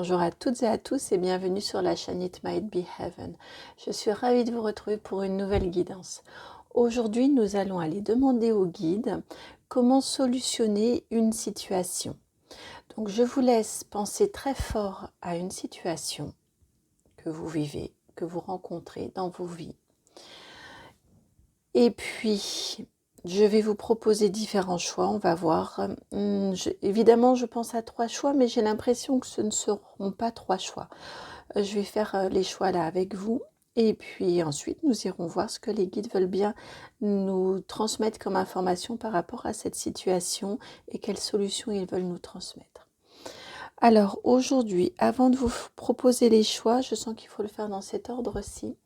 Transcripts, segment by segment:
Bonjour à toutes et à tous et bienvenue sur la chaîne It Might Be Heaven. Je suis ravie de vous retrouver pour une nouvelle guidance. Aujourd'hui, nous allons aller demander au guide comment solutionner une situation. Donc, je vous laisse penser très fort à une situation que vous vivez, que vous rencontrez dans vos vies. Et puis, je vais vous proposer différents choix, on va voir. Évidemment, je pense à 3 choix, mais j'ai l'impression que ce ne seront pas 3 choix. Je vais faire les choix là avec vous. Et puis ensuite, nous irons voir ce que les guides veulent bien nous transmettre comme information par rapport à cette situation et quelles solutions ils veulent nous transmettre. Alors aujourd'hui, avant de vous proposer les choix, je sens qu'il faut le faire dans cet ordre-ci.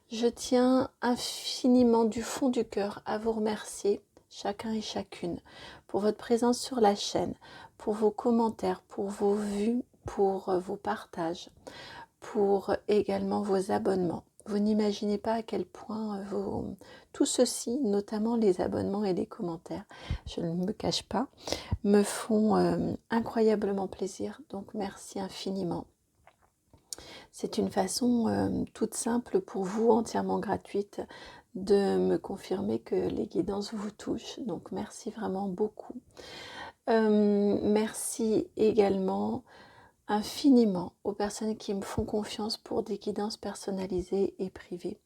Je tiens infiniment du fond du cœur à vous remercier, chacun et chacune, pour votre présence sur la chaîne, pour vos commentaires, pour vos vues, pour vos partages, pour également vos abonnements. Vous n'imaginez pas à quel point tout ceci, notamment les abonnements et les commentaires, je ne me cache pas, me font incroyablement plaisir. Donc merci infiniment. C'est une façon toute simple pour vous, entièrement gratuite, de me confirmer que les guidances vous touchent. Donc merci vraiment beaucoup. Merci également infiniment aux personnes qui me font confiance pour des guidances personnalisées et privées.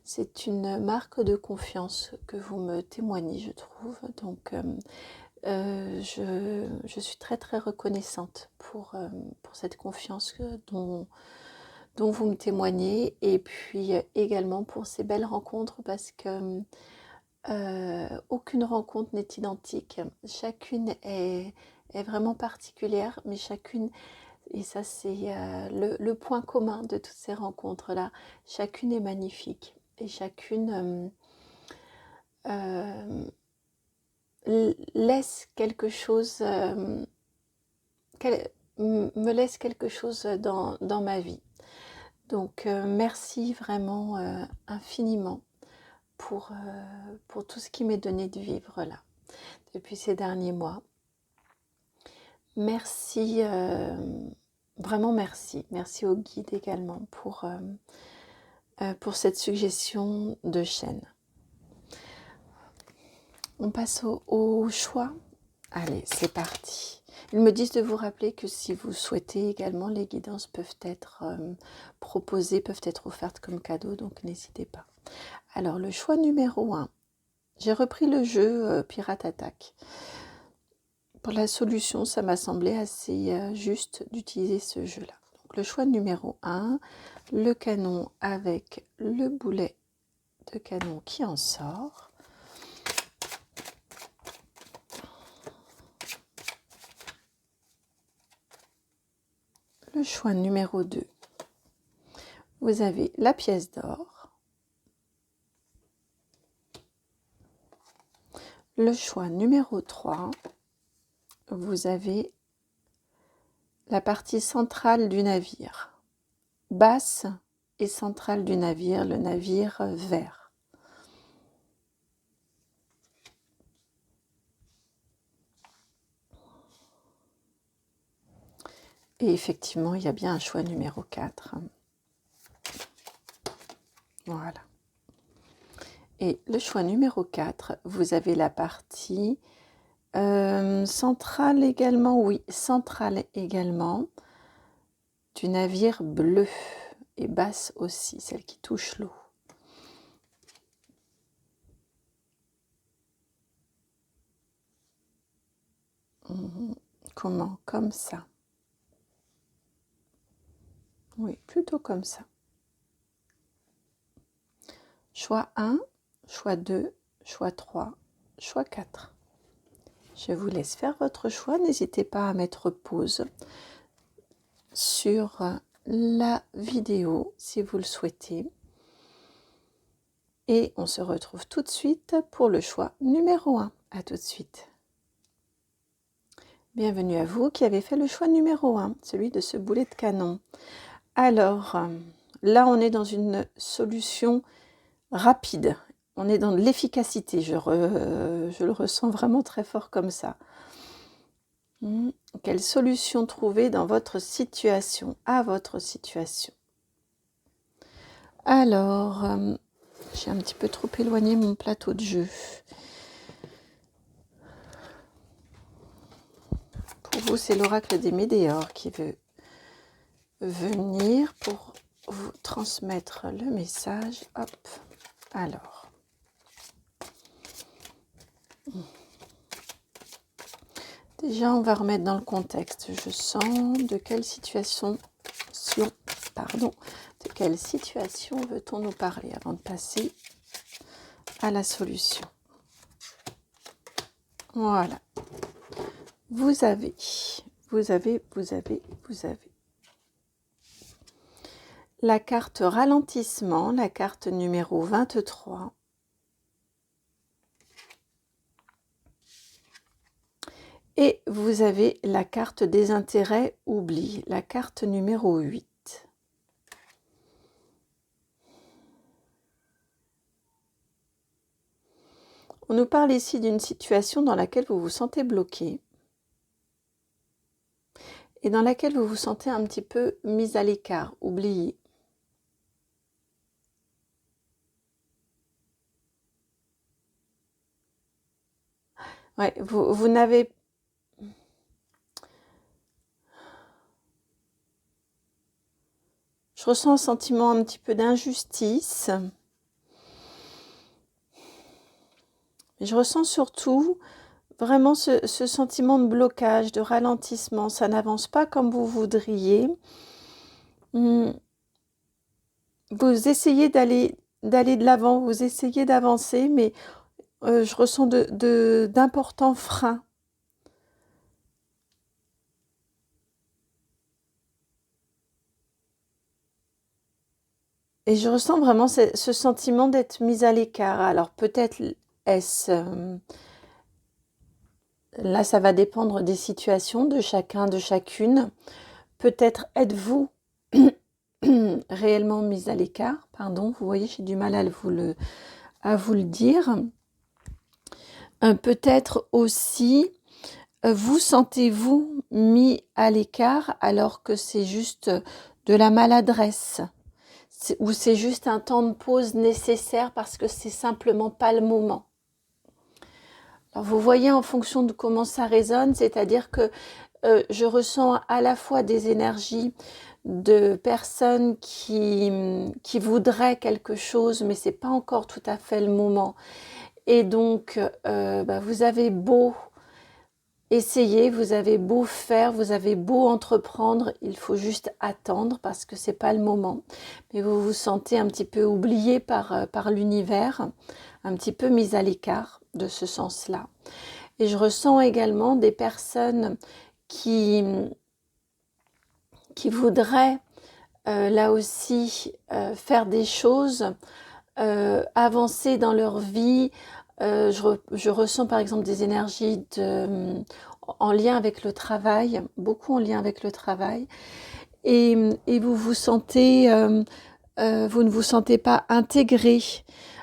C'est une marque de confiance que vous me témoignez, je trouve. Donc je suis très très reconnaissante pour cette confiance dont vous me témoignez, et puis également pour ces belles rencontres, parce que aucune rencontre n'est identique. Chacune est vraiment particulière, mais chacune, et ça c'est le point commun de toutes ces rencontres-là, chacune est magnifique et chacune laisse quelque chose, me laisse quelque chose dans ma vie. Donc merci vraiment infiniment pour tout ce qui m'est donné de vivre là depuis ces derniers mois. Merci, vraiment merci. Merci au guide également pour cette suggestion de chaîne. On passe au choix. Allez, c'est parti. Ils me disent de vous rappeler que si vous souhaitez également, les guidances peuvent être proposées, peuvent être offertes comme cadeau, donc n'hésitez pas. Alors, le choix numéro 1. J'ai repris le jeu Pirate Attack. Pour la solution, ça m'a semblé assez juste d'utiliser ce jeu-là. Donc, le choix numéro 1, le canon avec le boulet de canon qui en sort. Le choix numéro 2, vous avez la pièce d'or. Le choix numéro 3, vous avez la partie centrale du navire, basse et centrale du navire, le navire vert. Et effectivement, il y a bien un choix numéro 4. Voilà. Et le choix numéro 4, vous avez la partie centrale également, oui, centrale également, du navire bleu, et basse aussi, celle qui touche l'eau. Comment? Comme ça. Oui, plutôt comme ça. Choix 1, choix 2, choix 3, choix 4. Je vous laisse faire votre choix. N'hésitez pas à mettre pause sur la vidéo si vous le souhaitez. Et on se retrouve tout de suite pour le choix numéro 1. À tout de suite. Bienvenue à vous qui avez fait le choix numéro 1, celui de ce boulet de canon. Alors, là on est dans une solution rapide. On est dans l'efficacité, je le ressens vraiment très fort comme ça. Quelle solution trouver dans votre situation, à votre situation? Alors, j'ai un petit peu trop éloigné mon plateau de jeu. Pour vous, c'est l'oracle des Médéors qui veut venir pour vous transmettre le message. Hop, alors. Déjà, on va remettre dans le contexte. Je sens de quelle situation veut-on nous parler avant de passer à la solution. Voilà. Vous avez. La carte ralentissement, la carte numéro 23. Et vous avez la carte des intérêts oubli, la carte numéro 8. On nous parle ici d'une situation dans laquelle vous vous sentez bloqué et dans laquelle vous vous sentez un petit peu mis à l'écart, oublié. Ouais, vous n'avez... Je ressens un sentiment un petit peu d'injustice. Je ressens surtout vraiment ce sentiment de blocage, de ralentissement. Ça n'avance pas comme vous voudriez. Vous essayez d'aller de l'avant, vous essayez d'avancer, mais je ressens d'importants freins. Et je ressens vraiment ce sentiment d'être mise à l'écart. Alors peut-être est-ce... là, ça va dépendre des situations, de chacun, de chacune. Peut-être êtes-vous réellement mise à l'écart. Pardon, vous voyez, j'ai du mal à vous le dire. Peut-être aussi, vous sentez-vous mis à l'écart alors que c'est juste de la maladresse ou c'est juste un temps de pause nécessaire parce que c'est simplement pas le moment. Alors vous voyez en fonction de comment ça résonne, c'est-à-dire que je ressens à la fois des énergies de personnes qui voudraient quelque chose, mais c'est pas encore tout à fait le moment. Et donc, vous avez beau essayer, vous avez beau faire, vous avez beau entreprendre, il faut juste attendre parce que c'est pas le moment. Mais vous vous sentez un petit peu oublié par l'univers, un petit peu mis à l'écart de ce sens-là. Et je ressens également des personnes qui voudraient là aussi faire des choses, avancer dans leur vie. Je ressens par exemple des énergies en lien avec le travail, beaucoup en lien avec le travail. Et vous vous sentez, vous ne vous sentez pas intégré,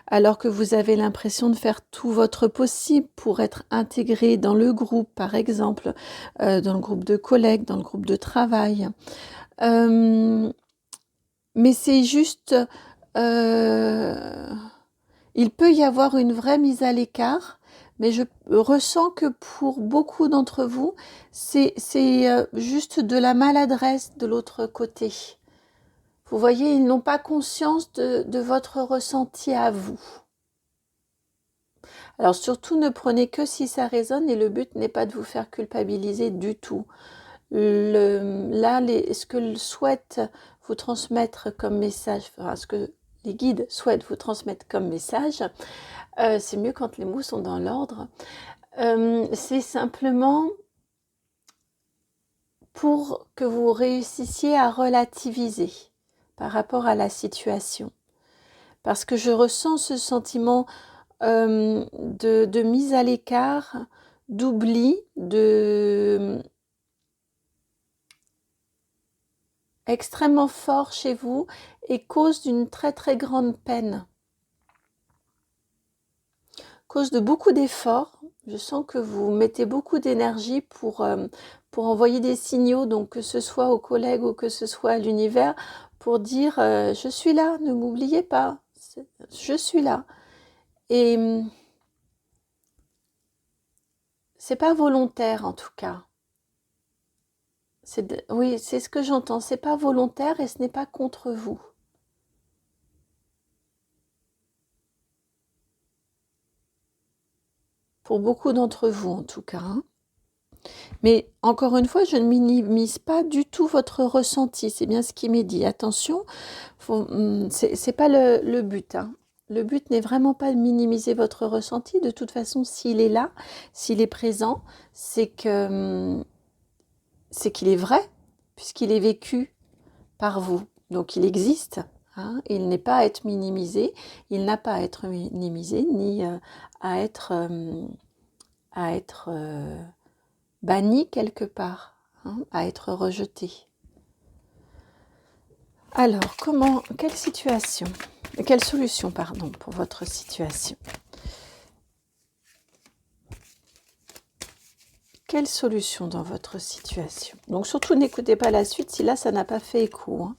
alors que vous avez l'impression de faire tout votre possible pour être intégré dans le groupe, par exemple, dans le groupe de collègues, dans le groupe de travail. Mais c'est juste, il peut y avoir une vraie mise à l'écart, mais je ressens que pour beaucoup d'entre vous, c'est juste de la maladresse de l'autre côté. Vous voyez, ils n'ont pas conscience de votre ressenti à vous. Alors surtout, ne prenez que si ça résonne et le but n'est pas de vous faire culpabiliser du tout. Ce que souhaite vous transmettre comme message, enfin, ce que les guides souhaitent vous transmettre comme message, c'est mieux quand les mots sont dans l'ordre, c'est simplement pour que vous réussissiez à relativiser par rapport à la situation. Parce que je ressens ce sentiment de mise à l'écart, d'oubli, extrêmement fort chez vous et cause d'une très très grande peine. Cause de beaucoup d'efforts, Je sens que vous mettez beaucoup d'énergie pour envoyer des signaux, donc que ce soit aux collègues ou que ce soit à l'univers, pour dire je suis là, ne m'oubliez pas, je suis là. Et c'est pas volontaire en tout cas. Oui, c'est ce que j'entends. C'est pas volontaire et ce n'est pas contre vous. Pour beaucoup d'entre vous en tout cas. Hein. Mais encore une fois, je ne minimise pas du tout votre ressenti. C'est bien ce qui m'est dit. Attention, c'est pas le but. Hein. Le but n'est vraiment pas de minimiser votre ressenti. De toute façon, s'il est là, s'il est présent, c'est qu'il est vrai, puisqu'il est vécu par vous. Donc il existe. Hein, il n'est pas à être minimisé. Il n'a pas à être minimisé ni à être banni quelque part, hein, à être rejeté. Alors, quelle solution, pardon, pour votre situation? Quelle solution dans votre situation? Donc surtout n'écoutez pas la suite si là ça n'a pas fait écho. Hein.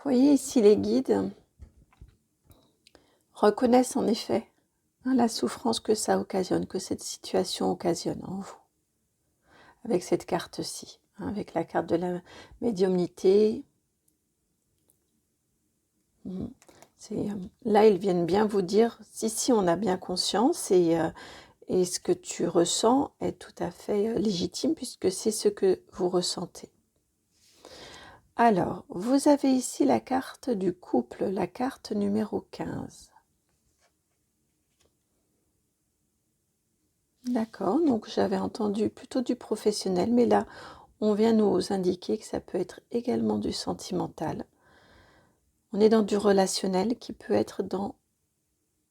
Vous voyez ici les guides reconnaissent en effet la souffrance que ça occasionne, que cette situation occasionne en vous. Avec cette carte-ci, avec la carte de la médiumnité. Là, ils viennent bien vous dire, si, on a bien conscience et ce que tu ressens est tout à fait légitime puisque c'est ce que vous ressentez. Alors, vous avez ici la carte du couple, la carte numéro 15. D'accord, donc j'avais entendu plutôt du professionnel, mais là, on vient nous indiquer que ça peut être également du sentimental. On est dans du relationnel qui peut être dans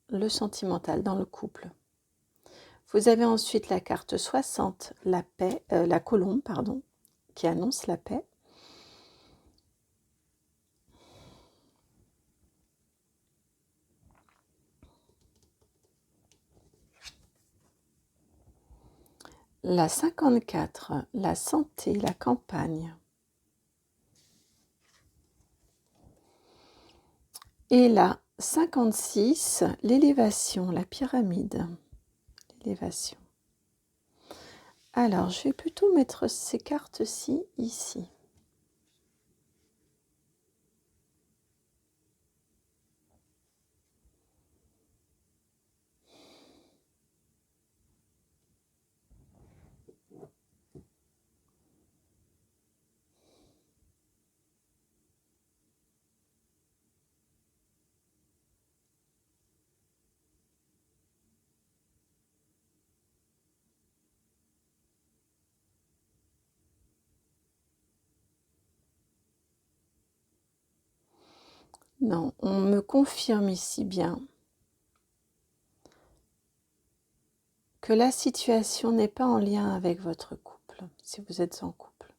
le sentimental, dans le couple. Vous avez ensuite la carte 60, la paix, la colombe, pardon, qui annonce la paix. La 54, la santé, la campagne. Et la 56, l'élévation, la pyramide. L'élévation. Alors, je vais plutôt mettre ces cartes-ci ici. Non, on me confirme ici bien que la situation n'est pas en lien avec votre couple, si vous êtes en couple.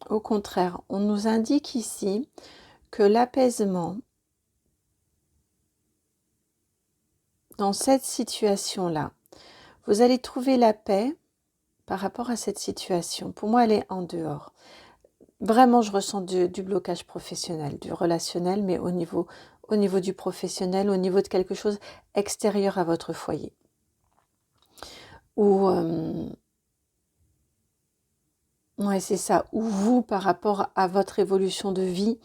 Au contraire, on nous indique ici que l'apaisement dans cette situation-là, vous allez trouver la paix par rapport à cette situation. Pour moi, elle est en dehors. Vraiment, je ressens du blocage professionnel, du relationnel, mais au niveau du professionnel, au niveau de quelque chose extérieur à votre foyer. Ou, ouais, c'est ça, ou vous par rapport à votre évolution de vie,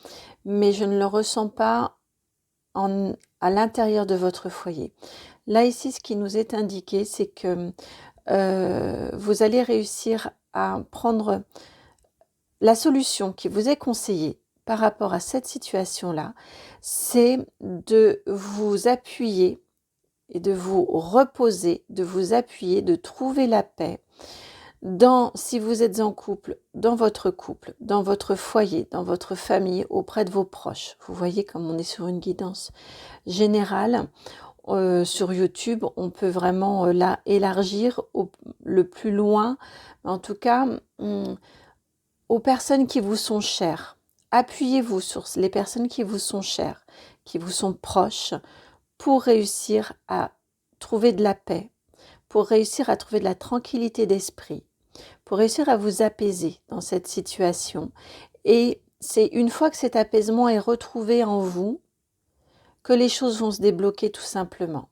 mais je ne le ressens pas à l'intérieur de votre foyer. Là, ici, ce qui nous est indiqué, c'est que vous allez réussir à prendre la solution qui vous est conseillée par rapport à cette situation-là, c'est de vous appuyer et de vous reposer, de vous appuyer, de trouver la paix si vous êtes en couple, dans votre foyer, dans votre famille, auprès de vos proches. Vous voyez comme on est sur une guidance générale. Sur YouTube, on peut vraiment là élargir le plus loin. En tout cas, aux personnes qui vous sont chères. Appuyez-vous sur les personnes qui vous sont chères, qui vous sont proches, pour réussir à trouver de la paix, pour réussir à trouver de la tranquillité d'esprit, pour réussir à vous apaiser dans cette situation. Et c'est une fois que cet apaisement est retrouvé en vous, que les choses vont se débloquer tout simplement.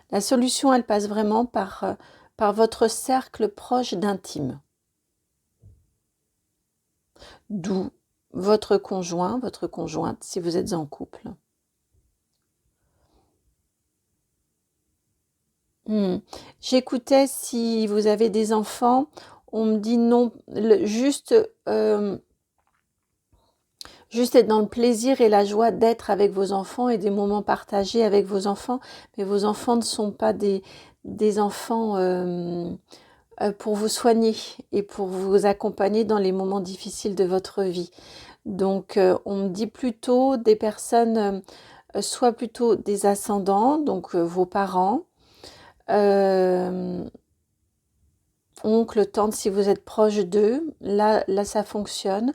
La solution, elle passe vraiment par votre cercle proche d'intime. D'où votre conjoint, votre conjointe, si vous êtes en couple. J'écoutais si vous avez des enfants, on me dit non, juste être dans le plaisir et la joie d'être avec vos enfants et des moments partagés avec vos enfants, mais vos enfants ne sont pas des enfants pour vous soigner et pour vous accompagner dans les moments difficiles de votre vie. Donc on me dit plutôt des personnes, soit plutôt des ascendants, donc vos parents, oncle, tante, si vous êtes proche d'eux, là ça fonctionne.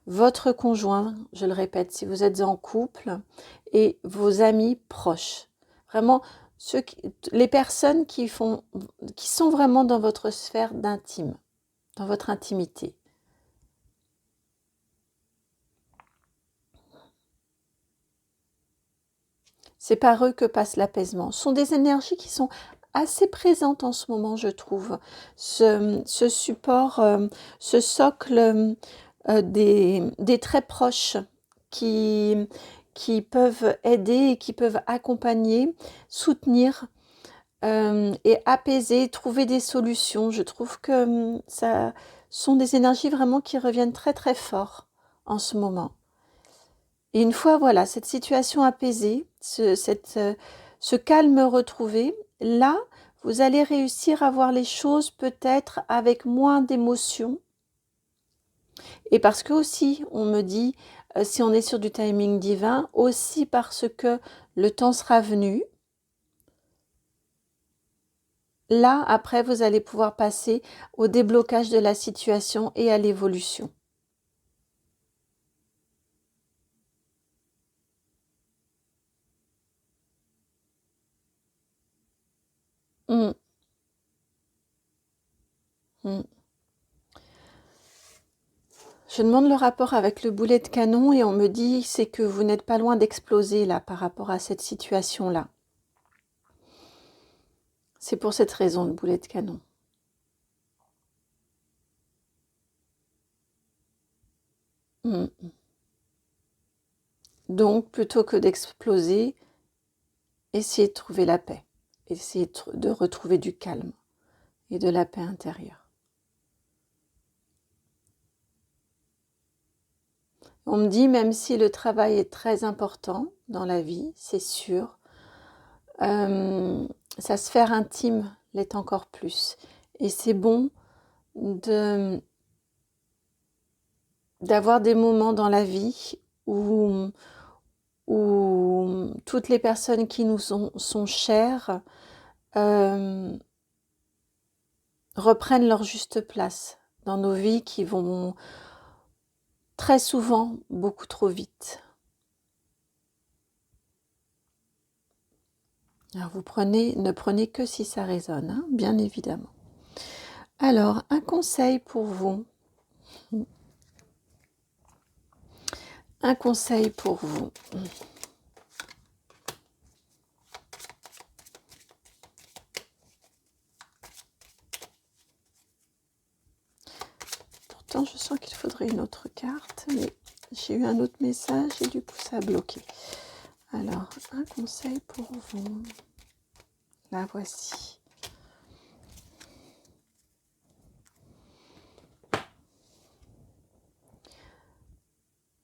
Votre conjoint, je le répète, si vous êtes en couple, et vos amis proches. Vraiment, les personnes qui sont vraiment dans votre sphère d'intime, dans votre intimité. C'est par eux que passe l'apaisement. Ce sont des énergies qui sont assez présentes en ce moment, je trouve. Ce support, ce socle des très proches qui peuvent aider et qui peuvent accompagner, soutenir et apaiser, trouver des solutions. Je trouve que ça sont des énergies vraiment qui reviennent très très fort en ce moment. Et une fois, voilà, cette situation apaisée, ce calme retrouvé, là, vous allez réussir à voir les choses peut-être avec moins d'émotion. Et parce que aussi, on me dit, si on est sur du timing divin, aussi parce que le temps sera venu. Là, après, vous allez pouvoir passer au déblocage de la situation et à l'évolution. Mm. Mm. Je demande le rapport avec le boulet de canon et on me dit c'est que vous n'êtes pas loin d'exploser là par rapport à cette situation-là. C'est pour cette raison le boulet de canon. Mm. Donc plutôt que d'exploser, essayez de trouver la paix, essayez de retrouver du calme et de la paix intérieure. On me dit même si le travail est très important dans la vie, c'est sûr, sa sphère intime l'est encore plus. Et c'est bon d'avoir des moments dans la vie où toutes les personnes qui nous sont chères reprennent leur juste place dans nos vies qui vont très souvent beaucoup trop vite. Alors ne prenez que si ça résonne, hein, bien évidemment. Alors, un conseil pour vous. Un conseil pour vous. pourtant je sens qu'il faudrait une autre carte, mais j'ai eu un autre message et du coup ça a bloqué. Alors, un conseil pour vous. La voici.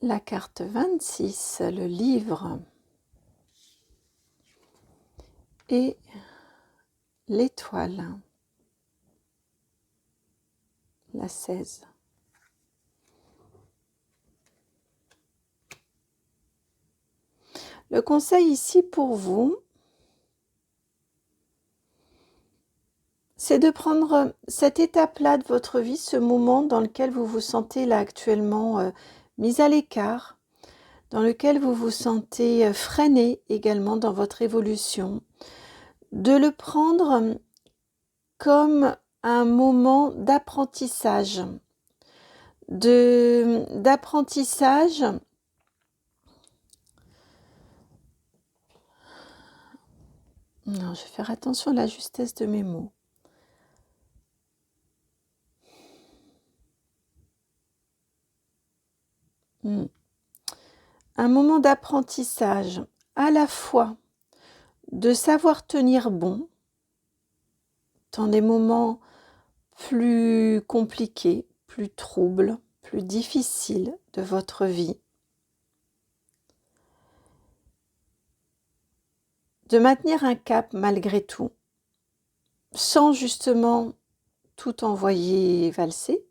La carte 26, le livre. Et l'étoile. La 16. Le conseil ici pour vous, c'est de prendre cette étape-là de votre vie, ce moment dans lequel vous vous sentez là actuellement mis à l'écart, dans lequel vous vous sentez freiné également dans votre évolution, de le prendre comme un moment d'apprentissage, d'apprentissage. Non, je vais faire attention à la justesse de mes mots. Un moment d'apprentissage, à la fois de savoir tenir bon dans des moments plus compliqués, plus troubles, plus difficiles de votre vie, de maintenir un cap malgré tout, sans justement tout envoyer valser,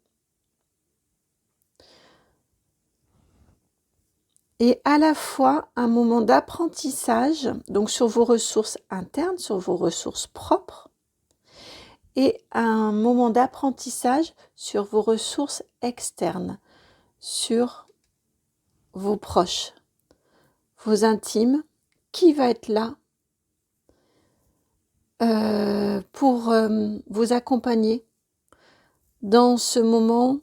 et à la fois un moment d'apprentissage, donc sur vos ressources internes, sur vos ressources propres, et un moment d'apprentissage sur vos ressources externes, sur vos proches, vos intimes, qui va être là pour vous accompagner dans ce moment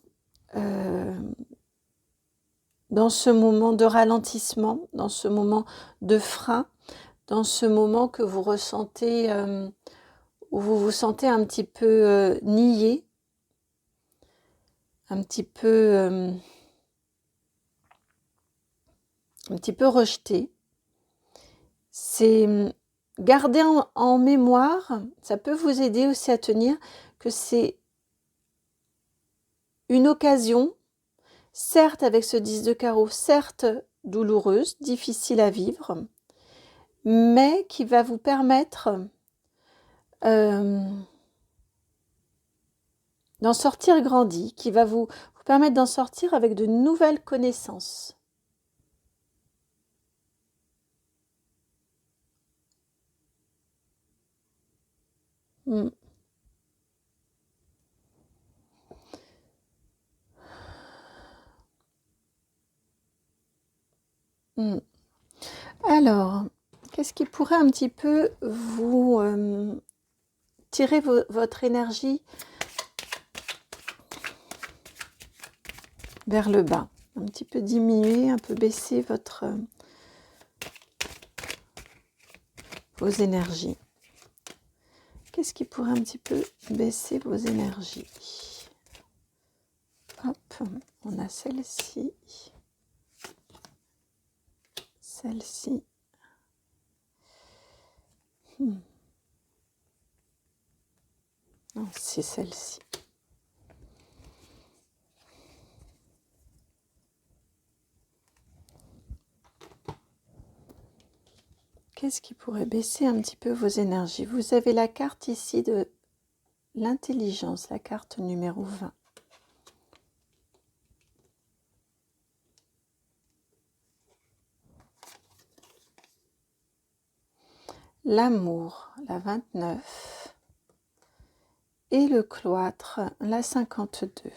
de ralentissement, dans ce moment de frein, dans ce moment que vous ressentez, où vous vous sentez un petit peu nié, un petit peu rejeté. C'est garder en mémoire, ça peut vous aider aussi à tenir que c'est une occasion, certes avec ce 10 de carreau, certes douloureuse, difficile à vivre, mais qui va vous permettre d'en sortir grandi, qui va vous permettre d'en sortir avec de nouvelles connaissances. Alors, qu'est-ce qui pourrait un petit peu vous tirer votre énergie vers le bas, un petit peu diminuer, un peu baisser vos énergies. Qu'est-ce qui pourrait un petit peu baisser vos énergies? Hop, on a celle-ci, celle-ci. Non, c'est celle-ci. Qu'est-ce qui pourrait baisser un petit peu vos énergies? Vous avez la carte ici de l'intelligence, la carte numéro 20. L'amour, la 29. Et le cloître, la 52.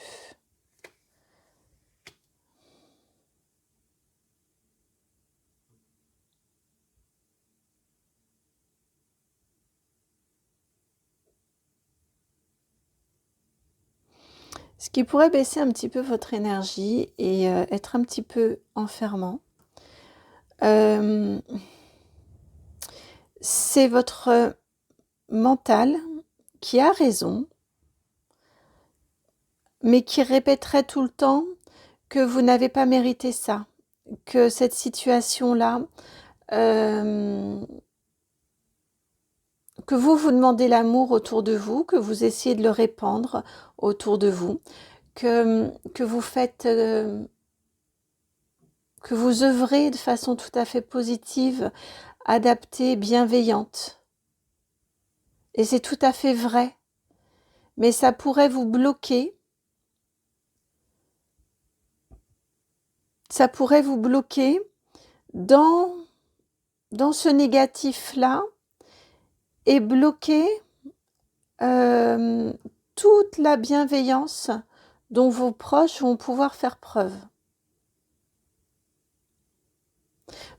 Ce qui pourrait baisser un petit peu votre énergie et être un petit peu enfermant, c'est votre mental qui a raison, mais qui répéterait tout le temps que vous n'avez pas mérité ça, que cette situation-là, que vous demandez l'amour autour de vous, que vous essayez de le répandre autour de vous, que vous faites, que vous œuvrez de façon tout à fait positive, adaptée, bienveillante. Et c'est tout à fait vrai. Mais ça pourrait vous bloquer. Ça pourrait vous bloquer dans ce négatif-là et bloquer toute la bienveillance dont vos proches vont pouvoir faire preuve.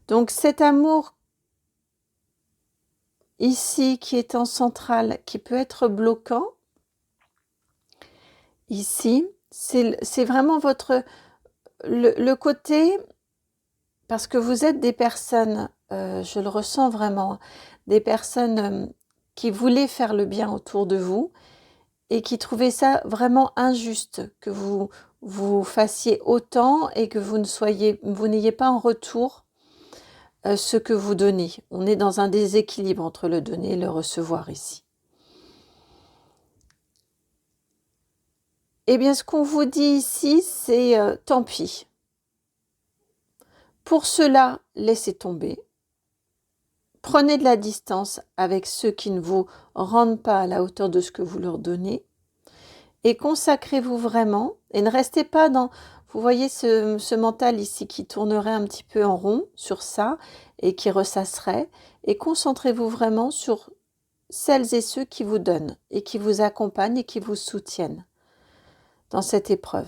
Donc cet amour ici qui est en centrale, qui peut être bloquant, ici, c'est vraiment le côté, parce que vous êtes des personnes, je le ressens vraiment, des personnes qui voulaient faire le bien autour de vous et qui trouvaient ça vraiment injuste que vous fassiez autant et que vous n'ayez pas en retour ce que vous donnez. On est dans un déséquilibre entre le donner et le recevoir ici. Eh bien, ce qu'on vous dit ici, c'est tant pis. Pour cela, laissez tomber. Prenez de la distance avec ceux qui ne vous rendent pas à la hauteur de ce que vous leur donnez et consacrez-vous vraiment et ne restez pas dans... Vous voyez ce mental ici qui tournerait un petit peu en rond sur ça et qui ressasserait, et concentrez-vous vraiment sur celles et ceux qui vous donnent et qui vous accompagnent et qui vous soutiennent dans cette épreuve.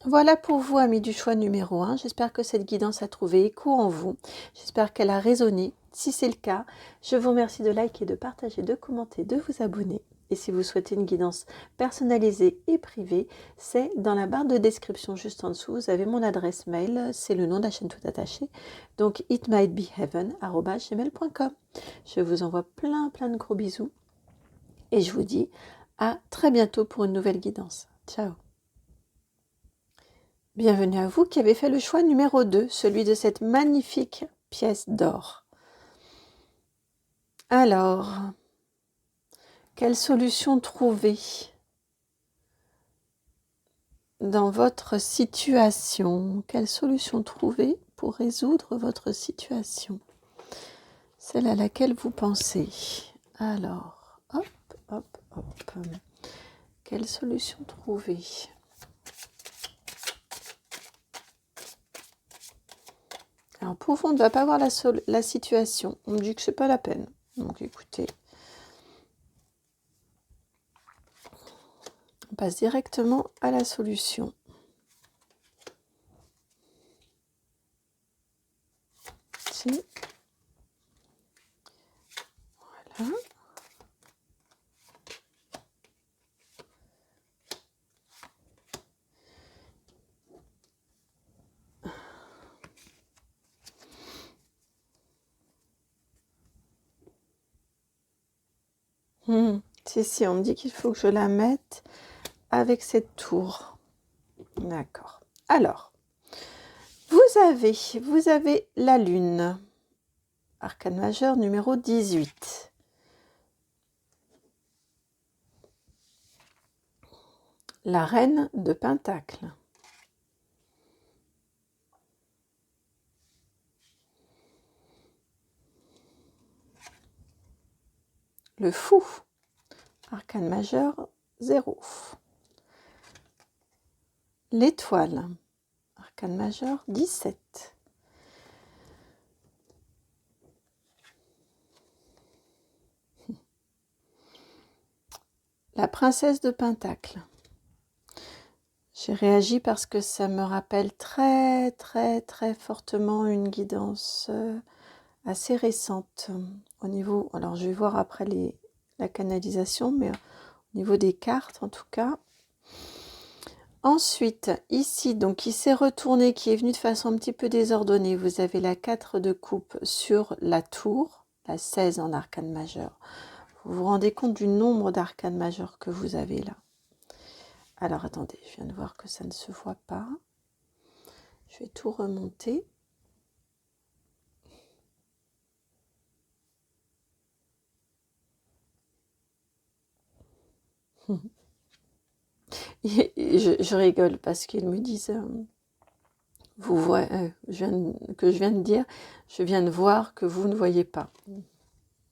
Voilà pour vous, amis du choix numéro 1. J'espère que cette guidance a trouvé écho en vous. J'espère qu'elle a résonné. Si c'est le cas, je vous remercie de liker, de partager, de commenter, de vous abonner. Et si vous souhaitez une guidance personnalisée et privée, c'est dans la barre de description juste en dessous. Vous avez mon adresse mail, c'est le nom de la chaîne tout attaché. Donc itmightbeheaven@gmail.com. Je vous envoie plein de gros bisous. Et je vous dis à très bientôt pour une nouvelle guidance. Ciao. Bienvenue à vous qui avez fait le choix numéro 2, celui de cette magnifique pièce d'or. Alors, quelle solution trouver dans votre situation? Quelle solution trouver pour résoudre votre situation? Celle à laquelle vous pensez. Alors, hop. Quelle solution trouver? Alors, pour vous, on ne va pas voir la situation. On me dit que c'est pas la peine. Donc, écoutez. On passe directement à la solution. Ici. Voilà. Si, on me dit qu'il faut que je la mette avec cette tour. D'accord. Alors, vous avez la lune. Arcane majeur numéro 18. La reine de Pentacle. Le fou. Arcane majeur 0. L'étoile. Arcane majeur 17. La princesse de Pentacle. J'ai réagi parce que ça me rappelle très fortement une guidance assez récente au niveau... Alors je vais voir après la canalisation, mais au niveau des cartes en tout cas. Ensuite, ici, donc qui s'est retourné, qui est venu de façon un petit peu désordonnée, vous avez la 4 de coupe sur la tour. la 16 en arcane majeur. Vous vous rendez compte du nombre d'arcanes majeurs que vous avez là? Alors attendez, je viens de voir que ça ne se voit pas. Je vais tout remonter. Je rigole parce qu'ils me disent, vous voyez, que je viens de dire, je viens de voir que vous ne voyez pas.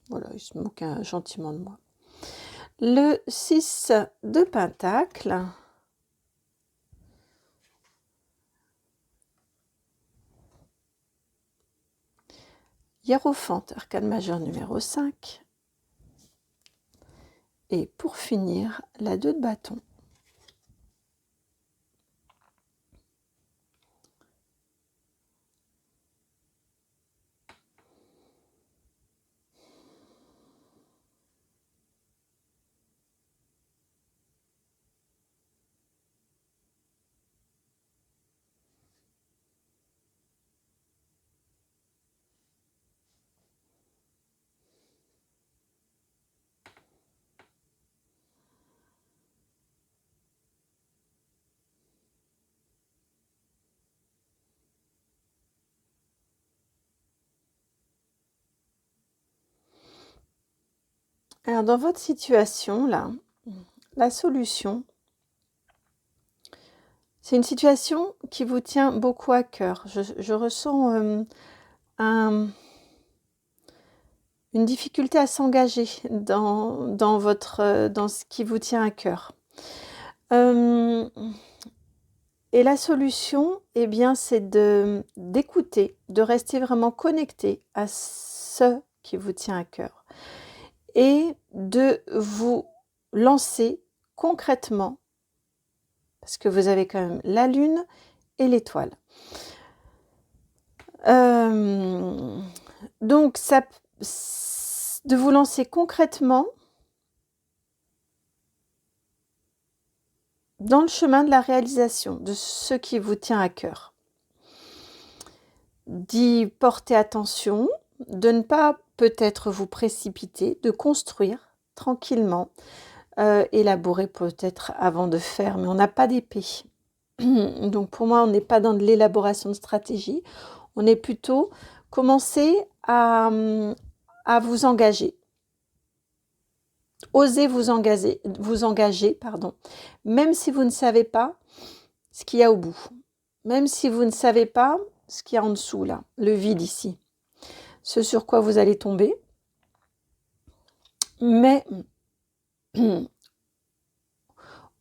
Voilà, ils se moquent gentiment de moi. Le 6 de Pentacle. Hiérophante, arcane majeur numéro 5. Et pour finir, la 2 de bâton. Alors, dans votre situation, là, la solution, c'est une situation qui vous tient beaucoup à cœur. Je ressens une difficulté à s'engager dans ce qui vous tient à cœur. Et la solution, eh bien, c'est d'écouter, de rester vraiment connecté à ce qui vous tient à cœur. Et de vous lancer concrètement, parce que vous avez quand même la lune et l'étoile. Donc, de vous lancer concrètement dans le chemin de la réalisation de ce qui vous tient à cœur. D'y porter attention, de ne pas peut-être vous précipiter, de construire tranquillement, élaborer peut-être avant de faire, mais on n'a pas d'épée. Donc pour moi, on n'est pas dans de l'élaboration de stratégie, on est plutôt commencer à vous engager. Osez vous engager, même si vous ne savez pas ce qu'il y a au bout, même si vous ne savez pas ce qu'il y a en dessous, là, le vide ici, ce sur quoi vous allez tomber. Mais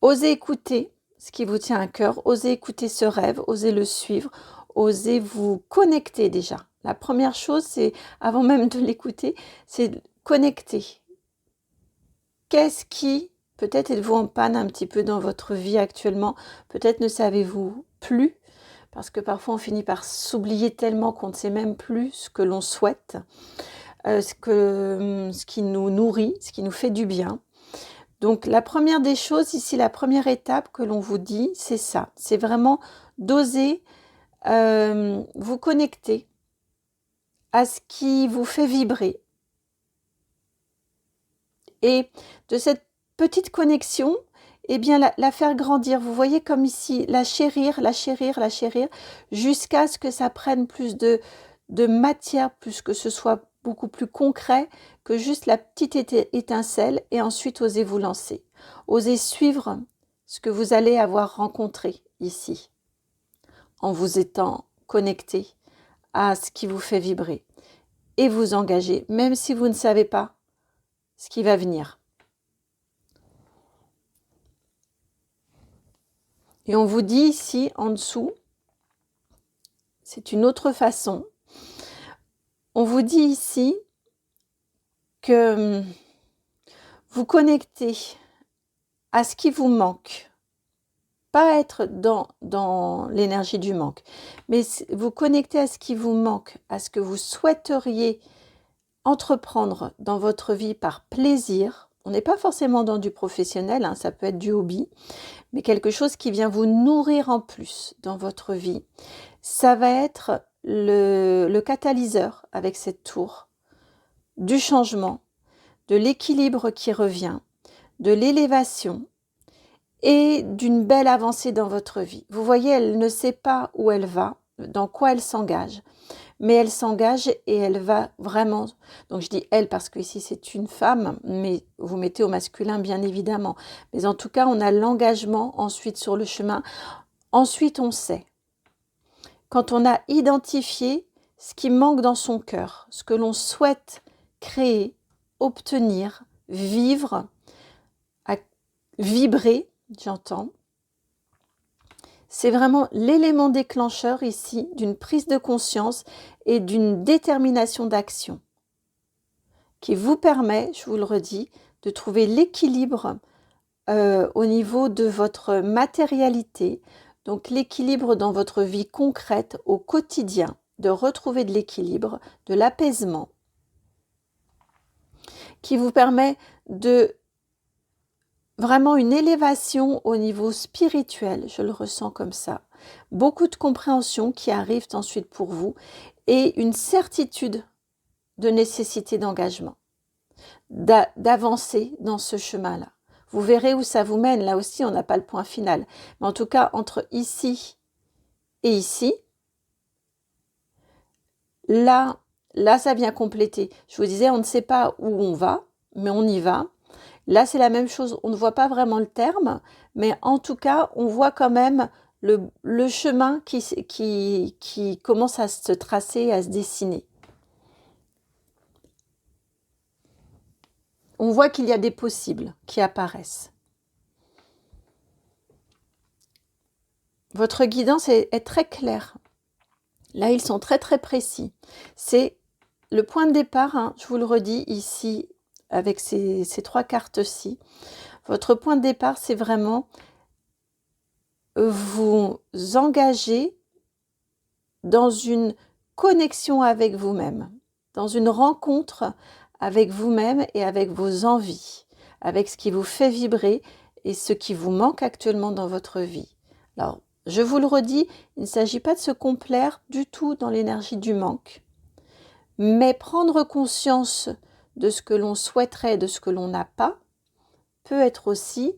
osez écouter ce qui vous tient à cœur, osez écouter ce rêve, osez le suivre, osez vous connecter déjà. La première chose, c'est, avant même de l'écouter, c'est connecter. Qu'est-ce qui, peut-être êtes-vous en panne un petit peu dans votre vie actuellement, peut-être ne savez-vous plus, parce que parfois on finit par s'oublier tellement qu'on ne sait même plus ce que l'on souhaite, ce qui nous nourrit, ce qui nous fait du bien. Donc la première des choses ici, la première étape que l'on vous dit, c'est ça, c'est vraiment d'oser vous connecter à ce qui vous fait vibrer. Et de cette petite connexion, eh bien la faire grandir. Vous voyez comme ici, la chérir, jusqu'à ce que ça prenne plus de matière, plus que ce soit beaucoup plus concret que juste la petite étincelle, et ensuite osez vous lancer. Osez suivre ce que vous allez avoir rencontré ici, en vous étant connecté à ce qui vous fait vibrer, et vous engager, même si vous ne savez pas ce qui va venir. Et on vous dit ici, en dessous, c'est une autre façon, on vous dit ici que vous connectez à ce qui vous manque, pas être dans l'énergie du manque, mais vous connectez à ce qui vous manque, à ce que vous souhaiteriez entreprendre dans votre vie par plaisir. On n'est pas forcément dans du professionnel, hein, ça peut être du hobby, mais quelque chose qui vient vous nourrir en plus dans votre vie. Ça va être le catalyseur avec cette tour du changement, de l'équilibre qui revient, de l'élévation et d'une belle avancée dans votre vie. Vous voyez, elle ne sait pas où elle va, dans quoi elle s'engage, mais elle s'engage et elle va vraiment, donc je dis elle parce que ici c'est une femme, mais vous mettez au masculin bien évidemment, mais en tout cas on a l'engagement ensuite sur le chemin. Ensuite on sait, quand on a identifié ce qui manque dans son cœur, ce que l'on souhaite créer, obtenir, vivre, vibrer, j'entends, c'est vraiment l'élément déclencheur ici d'une prise de conscience et d'une détermination d'action qui vous permet, je vous le redis, de trouver l'équilibre au niveau de votre matérialité, donc l'équilibre dans votre vie concrète au quotidien, de retrouver de l'équilibre, de l'apaisement, qui vous permet de vraiment une élévation au niveau spirituel, je le ressens comme ça. Beaucoup de compréhension qui arrivent ensuite pour vous et une certitude de nécessité d'engagement, d'avancer dans ce chemin-là. Vous verrez où ça vous mène. Là aussi, on n'a pas le point final. Mais en tout cas, entre ici et ici, là, ça vient compléter. Je vous disais, on ne sait pas où on va, mais on y va. Là, c'est la même chose. On ne voit pas vraiment le terme, mais en tout cas, on voit quand même le chemin qui commence à se tracer, à se dessiner. On voit qu'il y a des possibles qui apparaissent. Votre guidance est très claire. Là, ils sont très très précis. C'est le point de départ, hein, je vous le redis ici, avec ces 3 cartes-ci. Votre point de départ, c'est vraiment vous engager dans une connexion avec vous-même, dans une rencontre avec vous-même et avec vos envies, avec ce qui vous fait vibrer et ce qui vous manque actuellement dans votre vie. Alors, je vous le redis, il ne s'agit pas de se complaire du tout dans l'énergie du manque, mais prendre conscience de ce que l'on souhaiterait, de ce que l'on n'a pas, peut être aussi,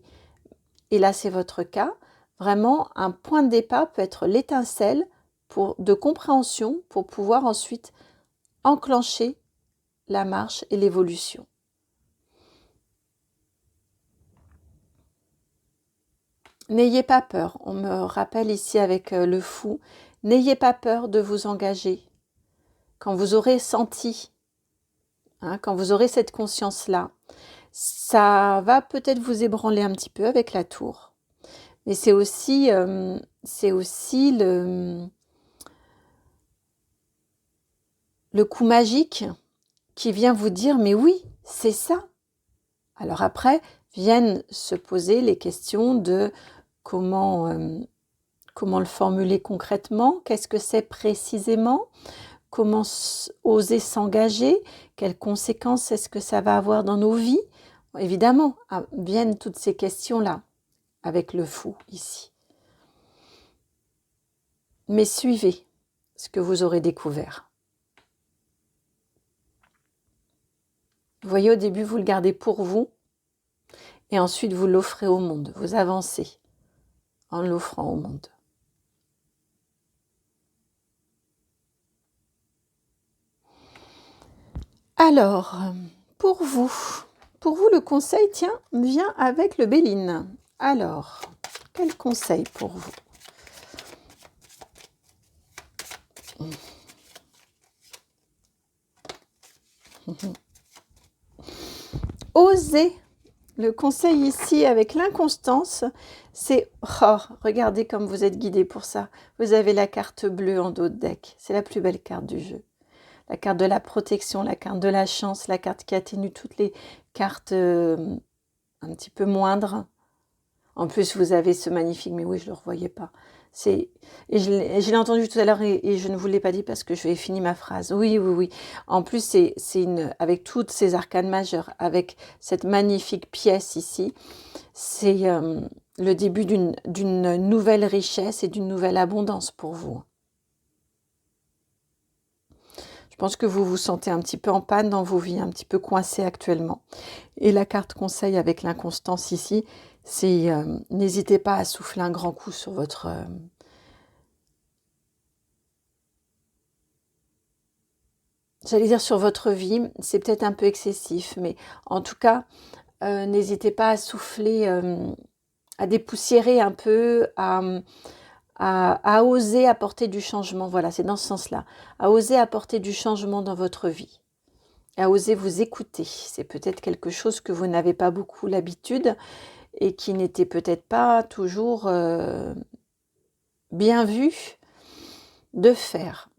et là c'est votre cas, vraiment un point de départ, peut être l'étincelle de compréhension pour pouvoir ensuite enclencher la marche et l'évolution. N'ayez pas peur, on me rappelle ici avec le fou, n'ayez pas peur de vous engager. Quand vous aurez senti, quand vous aurez cette conscience-là, ça va peut-être vous ébranler un petit peu avec la tour. Mais c'est aussi le coup magique qui vient vous dire « mais oui, c'est ça ». Alors après, viennent se poser les questions de comment le formuler concrètement, qu'est-ce que c'est précisément, comment oser s'engager, quelles conséquences est-ce que ça va avoir dans nos vies. Évidemment, viennent toutes ces questions-là, avec le fou ici. Mais suivez ce que vous aurez découvert. Vous voyez, au début, vous le gardez pour vous, et ensuite vous l'offrez au monde. Vous avancez en l'offrant au monde. Alors, pour vous, le conseil, tiens, vient avec le Béline. Alors, quel conseil pour vous? Osez. Le conseil ici avec l'inconstance, c'est regardez comme vous êtes guidé pour ça. Vous avez la carte bleue en dos de deck. C'est la plus belle carte du jeu. La carte de la protection, la carte de la chance, la carte qui atténue toutes les cartes un petit peu moindres. En plus, vous avez ce magnifique, mais oui, je ne le revoyais pas. Et je l'ai entendu tout à l'heure et je ne vous l'ai pas dit parce que je vais finir ma phrase. Oui, oui, oui. En plus, c'est avec toutes ces arcanes majeures, avec cette magnifique pièce ici, c'est le début d'une nouvelle richesse et d'une nouvelle abondance pour vous. Je pense que vous vous sentez un petit peu en panne dans vos vies, un petit peu coincé actuellement. Et la carte conseil avec l'inconstance ici, c'est n'hésitez pas à souffler un grand coup sur votre... j'allais dire sur votre vie, c'est peut-être un peu excessif, mais en tout cas, n'hésitez pas à souffler, à dépoussiérer un peu, à oser apporter du changement. Voilà, c'est dans ce sens-là. À oser apporter du changement dans votre vie. À oser vous écouter. C'est peut-être quelque chose que vous n'avez pas beaucoup l'habitude et qui n'était peut-être pas toujours bien vu de faire.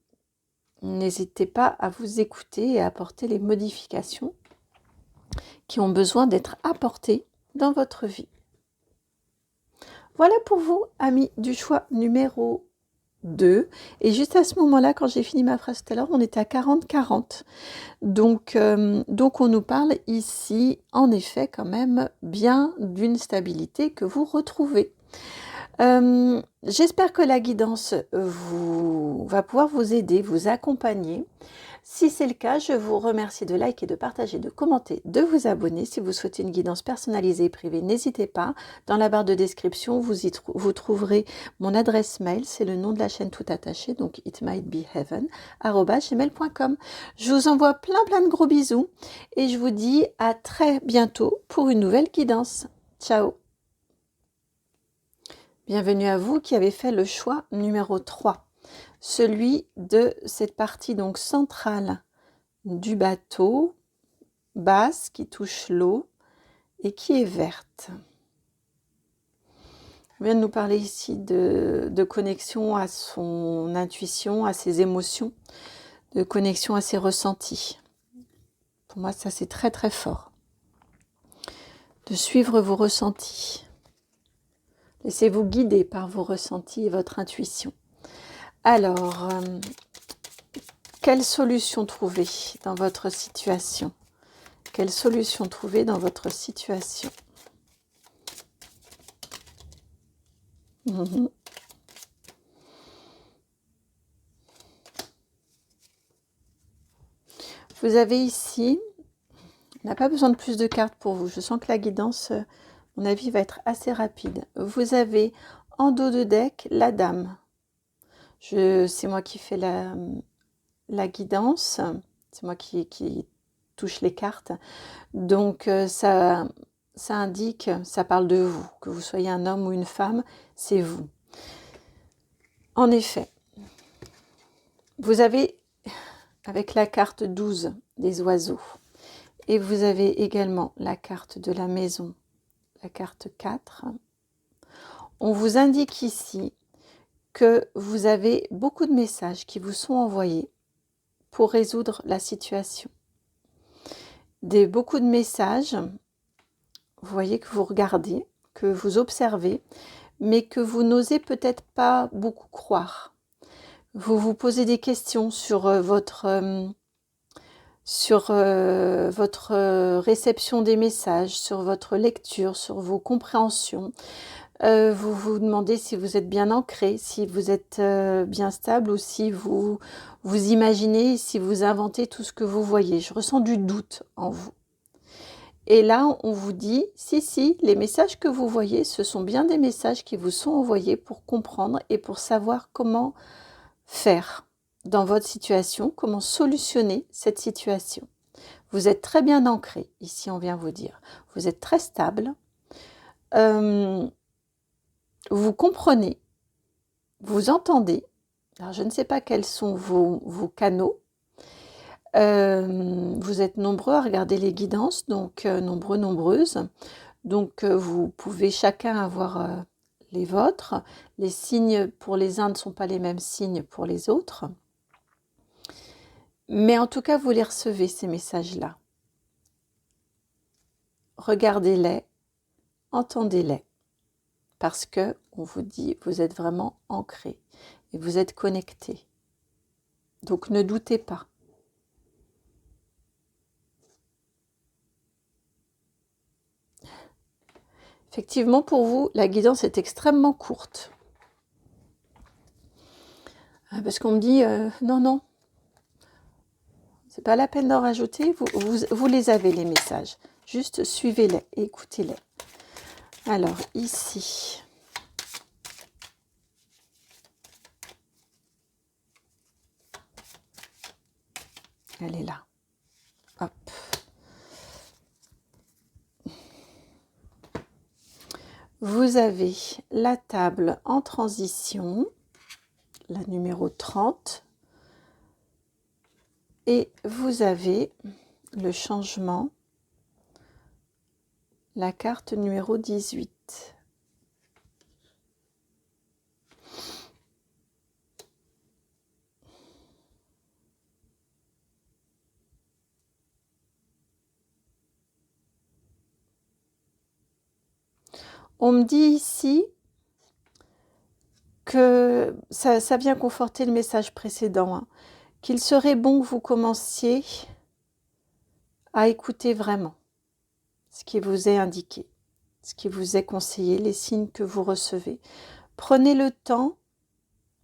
N'hésitez pas à vous écouter et à apporter les modifications qui ont besoin d'être apportées dans votre vie. Voilà pour vous, amis du choix numéro 2. Et juste à ce moment-là, quand j'ai fini ma phrase tout à l'heure, on était à 40-40. Donc on nous parle ici, en effet, quand même, bien d'une stabilité que vous retrouvez. J'espère que la guidance va pouvoir vous aider, vous accompagner. Si c'est le cas, je vous remercie de liker, de partager, de commenter, de vous abonner. Si vous souhaitez une guidance personnalisée et privée, n'hésitez pas. Dans la barre de description, vous trouverez mon adresse mail. C'est le nom de la chaîne tout attaché, donc itmightbeheaven@gmail.com. Je vous envoie plein de gros bisous et je vous dis à très bientôt pour une nouvelle guidance. Ciao! Bienvenue à vous qui avez fait le choix numéro 3. Celui de cette partie donc centrale du bateau, basse, qui touche l'eau et qui est verte. On vient de nous parler ici de connexion à son intuition, à ses émotions, de connexion à ses ressentis. Pour moi, ça c'est très fort. De suivre vos ressentis. Laissez-vous guider par vos ressentis et votre intuition. Alors, quelle solution trouver dans votre situation? Quelle solution trouver dans votre situation? Vous avez ici, on n'a pas besoin de plus de cartes pour vous. Je sens que la guidance, à mon avis, va être assez rapide. Vous avez en dos de deck la dame. C'est moi qui fais la guidance. C'est moi qui touche les cartes. Donc, ça indique, ça parle de vous. Que vous soyez un homme ou une femme, c'est vous. En effet, vous avez, avec la carte 12 des oiseaux, et vous avez également la carte de la maison, la carte 4, on vous indique ici que vous avez beaucoup de messages qui vous sont envoyés pour résoudre la situation. Beaucoup de messages, vous voyez que vous regardez, que vous observez, mais que vous n'osez peut-être pas beaucoup croire. Vous vous posez des questions sur votre réception des messages, sur votre lecture, sur vos compréhensions. Vous vous demandez si vous êtes bien ancré, si vous êtes bien stable ou si vous imaginez, si vous inventez tout ce que vous voyez. Je ressens du doute en vous. Et là, on vous dit, si, les messages que vous voyez, ce sont bien des messages qui vous sont envoyés pour comprendre et pour savoir comment faire dans votre situation, comment solutionner cette situation. Vous êtes très bien ancré, ici on vient vous dire. Vous êtes très stable, vous comprenez, vous entendez. Alors je ne sais pas quels sont vos canaux. Vous êtes nombreux à regarder les guidances, donc nombreuses. Donc vous pouvez chacun avoir les vôtres. Les signes pour les uns ne sont pas les mêmes signes pour les autres. Mais en tout cas, vous les recevez, ces messages-là. Regardez-les, entendez-les. Parce que on vous dit, vous êtes vraiment ancré et vous êtes connecté. Donc ne doutez pas. Effectivement, pour vous, la guidance est extrêmement courte. Parce qu'on me dit, non, C'est pas la peine d'en rajouter, vous les avez les messages. Juste suivez-les, écoutez-les. Alors ici, elle est là. Hop. Vous avez la table en transition, la numéro 30, et vous avez le changement, la carte numéro 18. On me dit ici que ça vient conforter le message précédent, hein, qu'il serait bon que vous commenciez à écouter vraiment ce qui vous est indiqué, ce qui vous est conseillé, les signes que vous recevez. Prenez le temps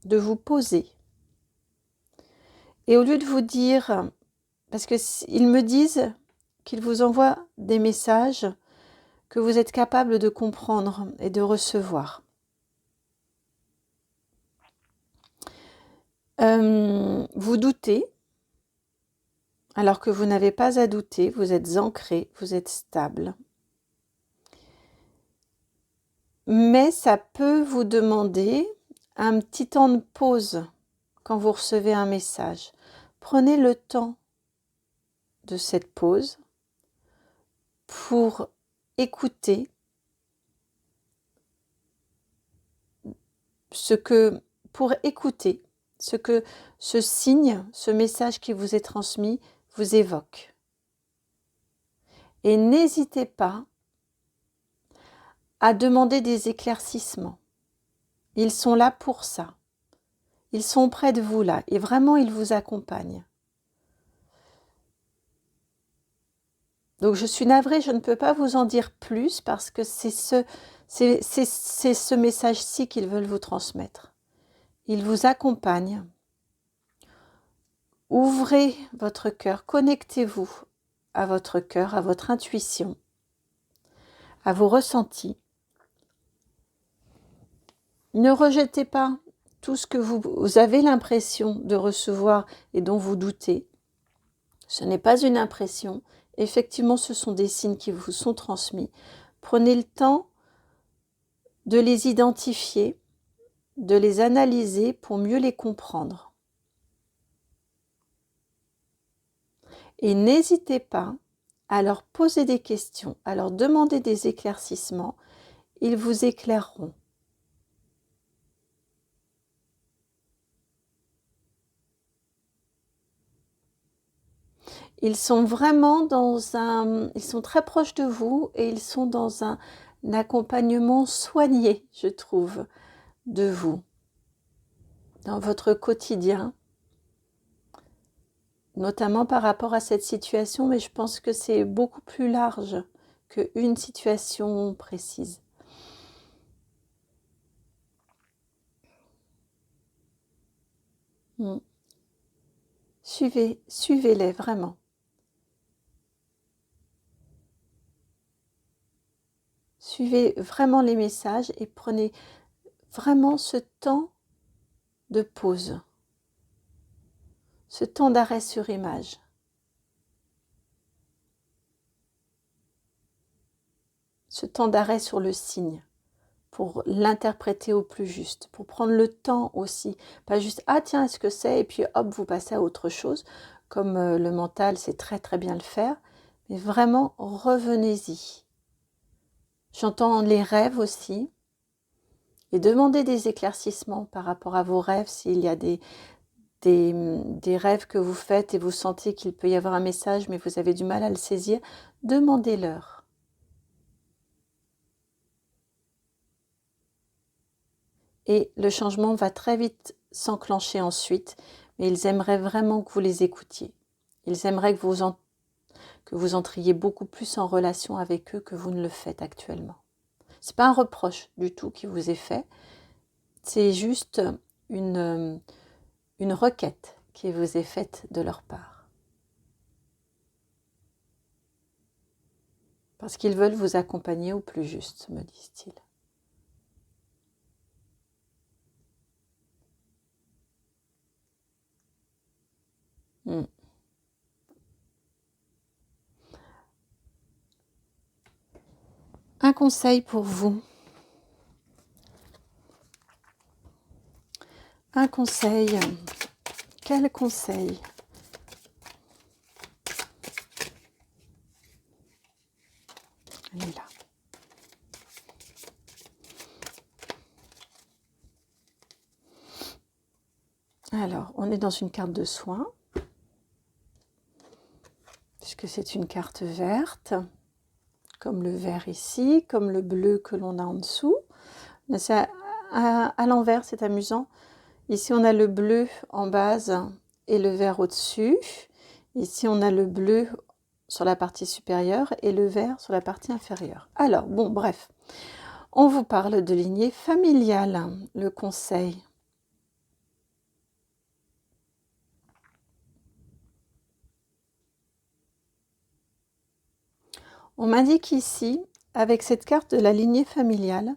de vous poser. Et au lieu de vous dire, parce qu'ils me disent qu'ils vous envoient des messages que vous êtes capable de comprendre et de recevoir. Vous doutez, alors que vous n'avez pas à douter, vous êtes ancré, vous êtes stable. Mais ça peut vous demander un petit temps de pause quand vous recevez un message. Prenez le temps de cette pause pour écouter ce que ce signe, ce message qui vous est transmis vous évoque. Et n'hésitez pas à demander des éclaircissements. Ils sont là pour ça. Ils sont près de vous là et vraiment ils vous accompagnent. Donc je suis navrée, je ne peux pas vous en dire plus parce que c'est ce message-ci qu'ils veulent vous transmettre. Ils vous accompagnent. Ouvrez votre cœur, connectez-vous à votre cœur, à votre intuition, à vos ressentis. Ne rejetez pas tout ce que vous avez l'impression de recevoir et dont vous doutez. Ce n'est pas une impression. Effectivement, ce sont des signes qui vous sont transmis. Prenez le temps de les identifier, de les analyser pour mieux les comprendre. Et n'hésitez pas à leur poser des questions, à leur demander des éclaircissements. Ils vous éclaireront. Ils sont vraiment ils sont très proches de vous et ils sont dans un accompagnement soigné, je trouve, de vous, dans votre quotidien, notamment par rapport à cette situation, mais je pense que c'est beaucoup plus large qu'une situation précise. Suivez-les vraiment. Suivez vraiment les messages et prenez vraiment ce temps de pause, ce temps d'arrêt sur image. Ce temps d'arrêt sur le signe pour l'interpréter au plus juste, pour prendre le temps aussi, pas juste ah tiens est-ce que c'est et puis hop vous passez à autre chose comme le mental sait très très bien le faire, mais vraiment revenez-y. J'entends les rêves aussi et demandez des éclaircissements par rapport à vos rêves s'il y a des rêves que vous faites et vous sentez qu'il peut y avoir un message mais vous avez du mal à le saisir, demandez-leur. Et le changement va très vite s'enclencher ensuite, mais ils aimeraient vraiment que vous les écoutiez. Ils aimeraient que vous entriez beaucoup plus en relation avec eux que vous ne le faites actuellement. Ce n'est pas un reproche du tout qui vous est fait, c'est juste une requête qui vous est faite de leur part. Parce qu'ils veulent vous accompagner au plus juste, me disent-ils. Hmm. Un conseil pour vous. Un conseil. Quel conseil? Elle est là. Alors, on est dans une carte de soin, puisque c'est une carte verte, comme le vert ici, comme le bleu que l'on a en dessous. C'est à l'envers, c'est amusant. Ici, on a le bleu en base et le vert au-dessus. Ici, on a le bleu sur la partie supérieure et le vert sur la partie inférieure. Alors, bon, bref, on vous parle de lignée familiale, le conseil. On m'indique ici, avec cette carte de la lignée familiale,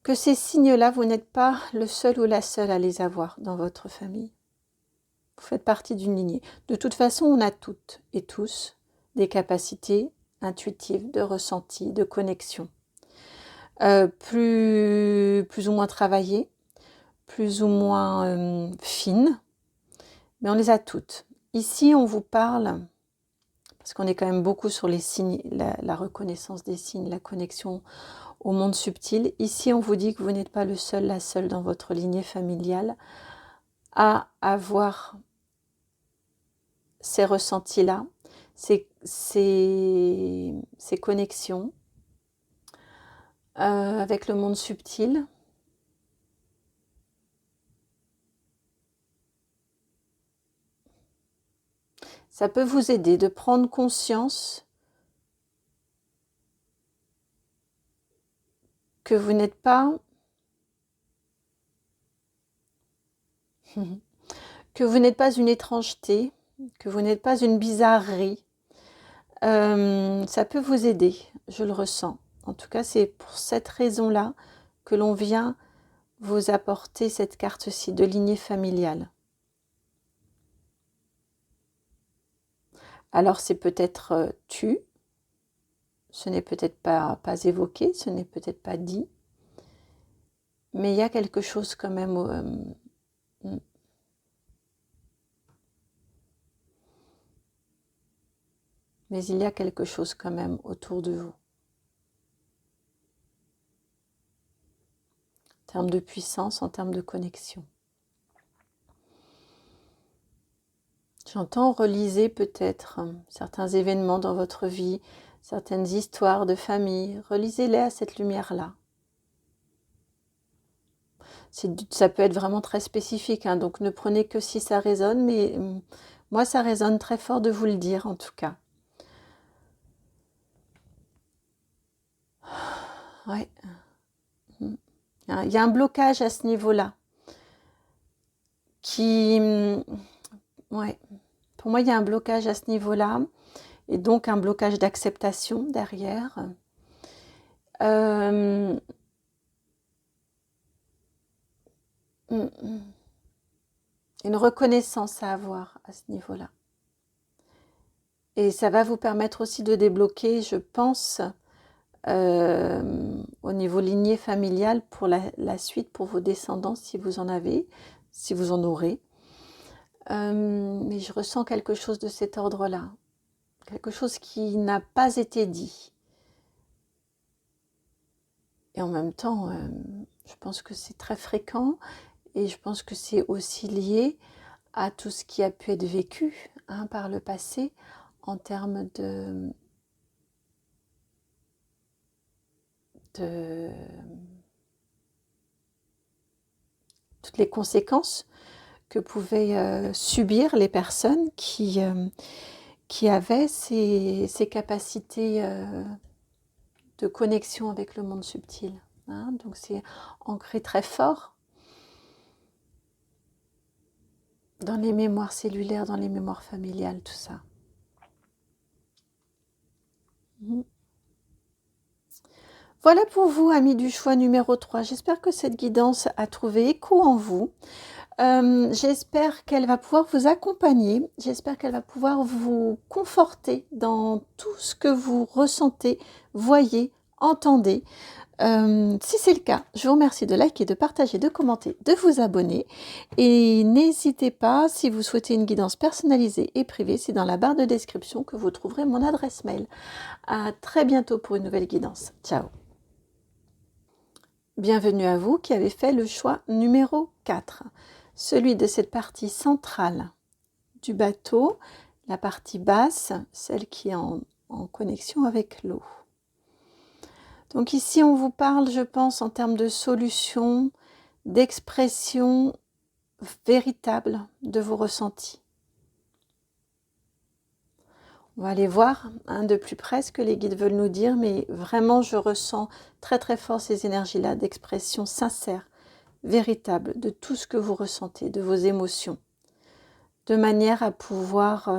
que ces signes-là, vous n'êtes pas le seul ou la seule à les avoir dans votre famille. Vous faites partie d'une lignée. De toute façon, on a toutes et tous des capacités intuitives, de ressenti, de connexion. Plus ou moins travaillées, plus ou moins fines, mais on les a toutes. Ici, on vous parle, parce qu'on est quand même beaucoup sur les signes, la reconnaissance des signes, la connexion au monde subtil. Ici, on vous dit que vous n'êtes pas le seul, la seule dans votre lignée familiale à avoir ces ressentis-là, ces connexions avec le monde subtil. Ça peut vous aider de prendre conscience que vous n'êtes pas que vous n'êtes pas une étrangeté, que vous n'êtes pas une bizarrerie. Ça peut vous aider, je le ressens. En tout cas, c'est pour cette raison-là que l'on vient vous apporter cette carte-ci de lignée familiale. Alors c'est peut-être tu, ce n'est peut-être pas évoqué, ce n'est peut-être pas dit, mais il y a quelque chose quand même. Mais il y a quelque chose quand même autour de vous. En termes de puissance, en termes de connexion. J'entends, relisez peut-être certains événements dans votre vie, certaines histoires de famille, relisez-les à cette lumière-là. Ça peut être vraiment très spécifique, hein, donc ne prenez que si ça résonne, mais moi ça résonne très fort de vous le dire en tout cas. Ouais. Il y a un blocage à ce niveau-là ouais, pour moi il y a un blocage à ce niveau-là et donc un blocage d'acceptation derrière. Une reconnaissance à avoir à ce niveau-là. Et ça va vous permettre aussi de débloquer, je pense, au niveau lignée familiale pour la suite, pour vos descendants, si vous en avez, si vous en aurez. Mais je ressens quelque chose de cet ordre-là, quelque chose qui n'a pas été dit. Et en même temps, je pense que c'est très fréquent et je pense que c'est aussi lié à tout ce qui a pu être vécu par le passé en termes de toutes les conséquences que pouvaient subir les personnes qui avaient ces capacités de connexion avec le monde subtil. Donc c'est ancré très fort dans les mémoires cellulaires, dans les mémoires familiales, tout ça. Mhm. Voilà pour vous, amis du choix numéro 3. J'espère que cette guidance a trouvé écho en vous. J'espère qu'elle va pouvoir vous accompagner. J'espère qu'elle va pouvoir vous conforter dans tout ce que vous ressentez, voyez, entendez. Si c'est le cas, je vous remercie de liker, de partager, de commenter, de vous abonner. Et n'hésitez pas, si vous souhaitez une guidance personnalisée et privée, c'est dans la barre de description que vous trouverez mon adresse mail. À très bientôt pour une nouvelle guidance. Ciao. Bienvenue à vous qui avez fait le choix numéro 4, celui de cette partie centrale du bateau, la partie basse, celle qui est en connexion avec l'eau. Donc ici, on vous parle, je pense, en termes de solution, d'expression véritable de vos ressentis. On va aller voir de plus près ce que les guides veulent nous dire, mais vraiment, je ressens très très fort ces énergies-là d'expression sincère, véritable de tout ce que vous ressentez, de vos émotions, de manière à pouvoir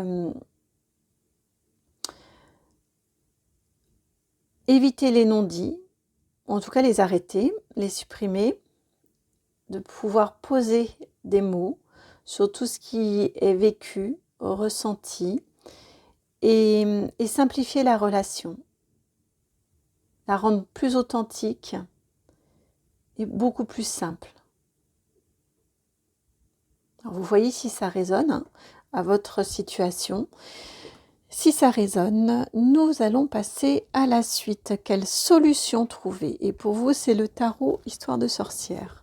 éviter les non-dits, ou en tout cas les arrêter, les supprimer, de pouvoir poser des mots sur tout ce qui est vécu, ressenti, et simplifier la relation, la rendre plus authentique et beaucoup plus simple. Alors vous voyez si ça résonne à votre situation. Si ça résonne, nous allons passer à la suite. Quelle solution trouver? Et pour vous, c'est le tarot Histoire de sorcière.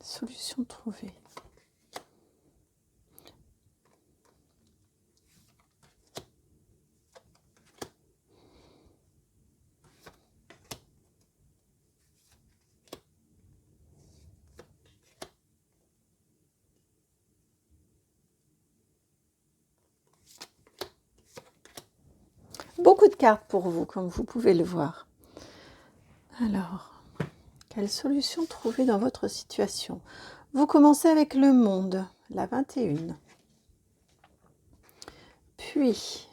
Solution trouvée. Beaucoup de cartes pour vous, comme vous pouvez le voir. Alors, quelle solution trouver dans votre situation? Vous commencez avec le monde, la 21. Puis,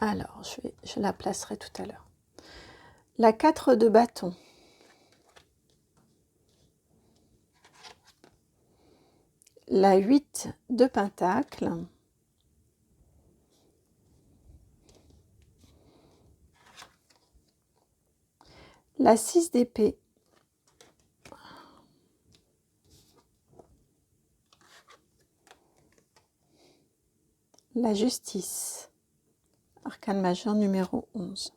alors, je la placerai tout à l'heure. La 4 de bâton. La 8 de pentacle. La 6 d'épée. La justice. Arcane majeur numéro 11.